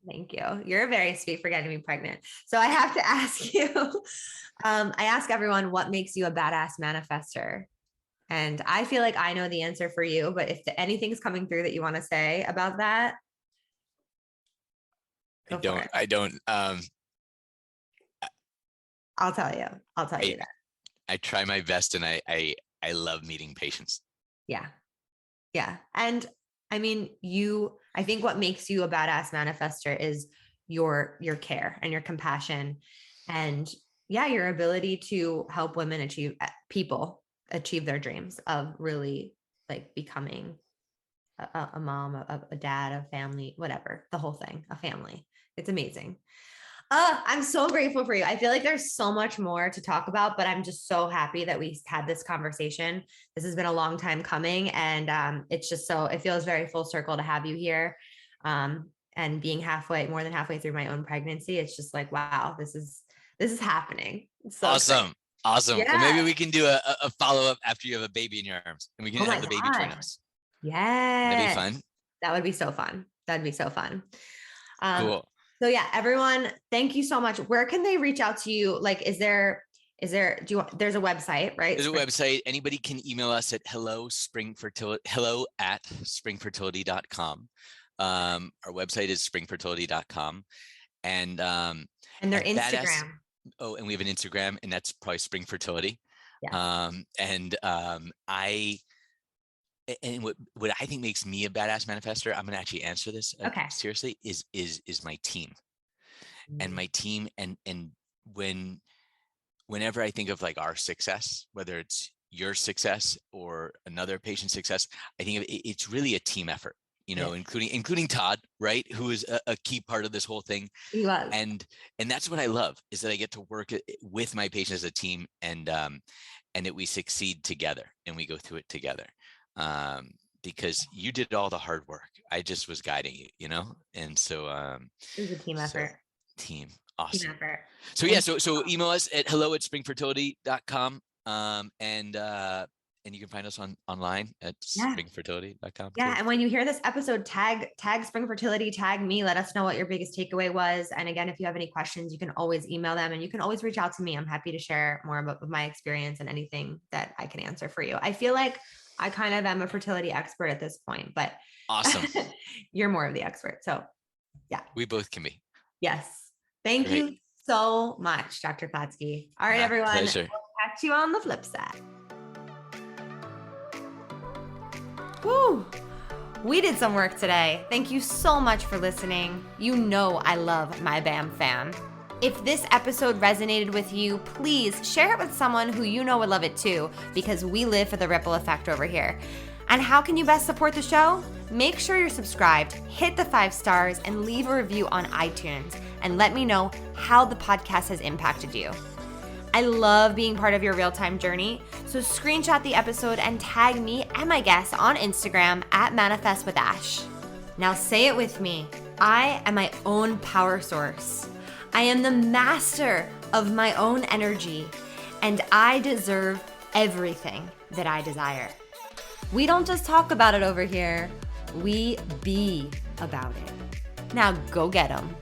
Speaker 2: Thank you. You're very sweet for getting me pregnant. So I have to ask you, I ask everyone, what makes you a badass manifester? And I feel like I know the answer for you, but if anything's coming through that you want to say about that.
Speaker 1: I don't.
Speaker 2: I'll tell you that.
Speaker 1: I try my best and I love meeting patients.
Speaker 2: Yeah. Yeah. And I mean, I think what makes you a badass manifester is your care and your compassion and your ability to help women achieve their dreams of really like becoming a mom, a dad, a family, whatever, the whole thing, a family. It's amazing. I'm so grateful for you. I feel like there's so much more to talk about, but I'm just so happy that we had this conversation. This has been a long time coming, and it feels very full circle to have you here. And being more than halfway through my own pregnancy, it's just like, wow, this is happening. So
Speaker 1: awesome. Great. Awesome.
Speaker 2: Yeah.
Speaker 1: Well, maybe we can do a follow-up after you have a baby in your arms and we can have the baby join us.
Speaker 2: Yeah.
Speaker 1: That'd be fun.
Speaker 2: That would be so fun. That'd be so fun.
Speaker 1: Cool.
Speaker 2: So yeah, everyone, thank you so much. Where can they reach out to you? Like, there's a website, right?
Speaker 1: There's a website. Anybody can email us at hello@springfertility.com. Our website is springfertility.com. And
Speaker 2: their Instagram.
Speaker 1: And we have an Instagram, and that's probably Spring Fertility.
Speaker 2: Yeah.
Speaker 1: And what I think makes me a badass manifester, I'm gonna actually answer this seriously, is my team. And my team, and whenever I think of like our success, whether it's your success or another patient's success, I think it's really a team effort, including Todd, right, who is a key part of this whole thing.
Speaker 2: He was.
Speaker 1: And that's what I love, is that I get to work with my patients as a team, and that we succeed together and we go through it together. Because you did all the hard work. I just was guiding you, and so
Speaker 2: it was a team effort.
Speaker 1: Team. Awesome.
Speaker 2: Team effort.
Speaker 1: So email us at hello@springfertility.com. And you can find us online at springfertility.com.
Speaker 2: Yeah. Too. And when you hear this episode, tag Spring Fertility, tag me, let us know what your biggest takeaway was. And again, if you have any questions, you can always email them, and you can always reach out to me. I'm happy to share more about my experience and anything that I can answer for you. I feel like I kind of am a fertility expert at this point, but
Speaker 1: awesome.
Speaker 2: You're more of the expert. So yeah,
Speaker 1: we both can be.
Speaker 2: Yes. Thank you so much, Dr. Klatsky. All right, everyone.
Speaker 1: Pleasure.
Speaker 2: We'll catch you on the flip side. Woo! We did some work today. Thank you so much for listening. You know I love my BAM fam. If this episode resonated with you, please share it with someone who you know would love it too, because we live for the ripple effect over here. And how can you best support the show? Make sure you're subscribed, hit the 5 stars, and leave a review on iTunes, and let me know how the podcast has impacted you. I love being part of your real-time journey, so screenshot the episode and tag me and my guests on Instagram at ManifestWithAsh. Now say it with me. I am my own power source. I am the master of my own energy, and I deserve everything that I desire. We don't just talk about it over here, we be about it. Now go get 'em.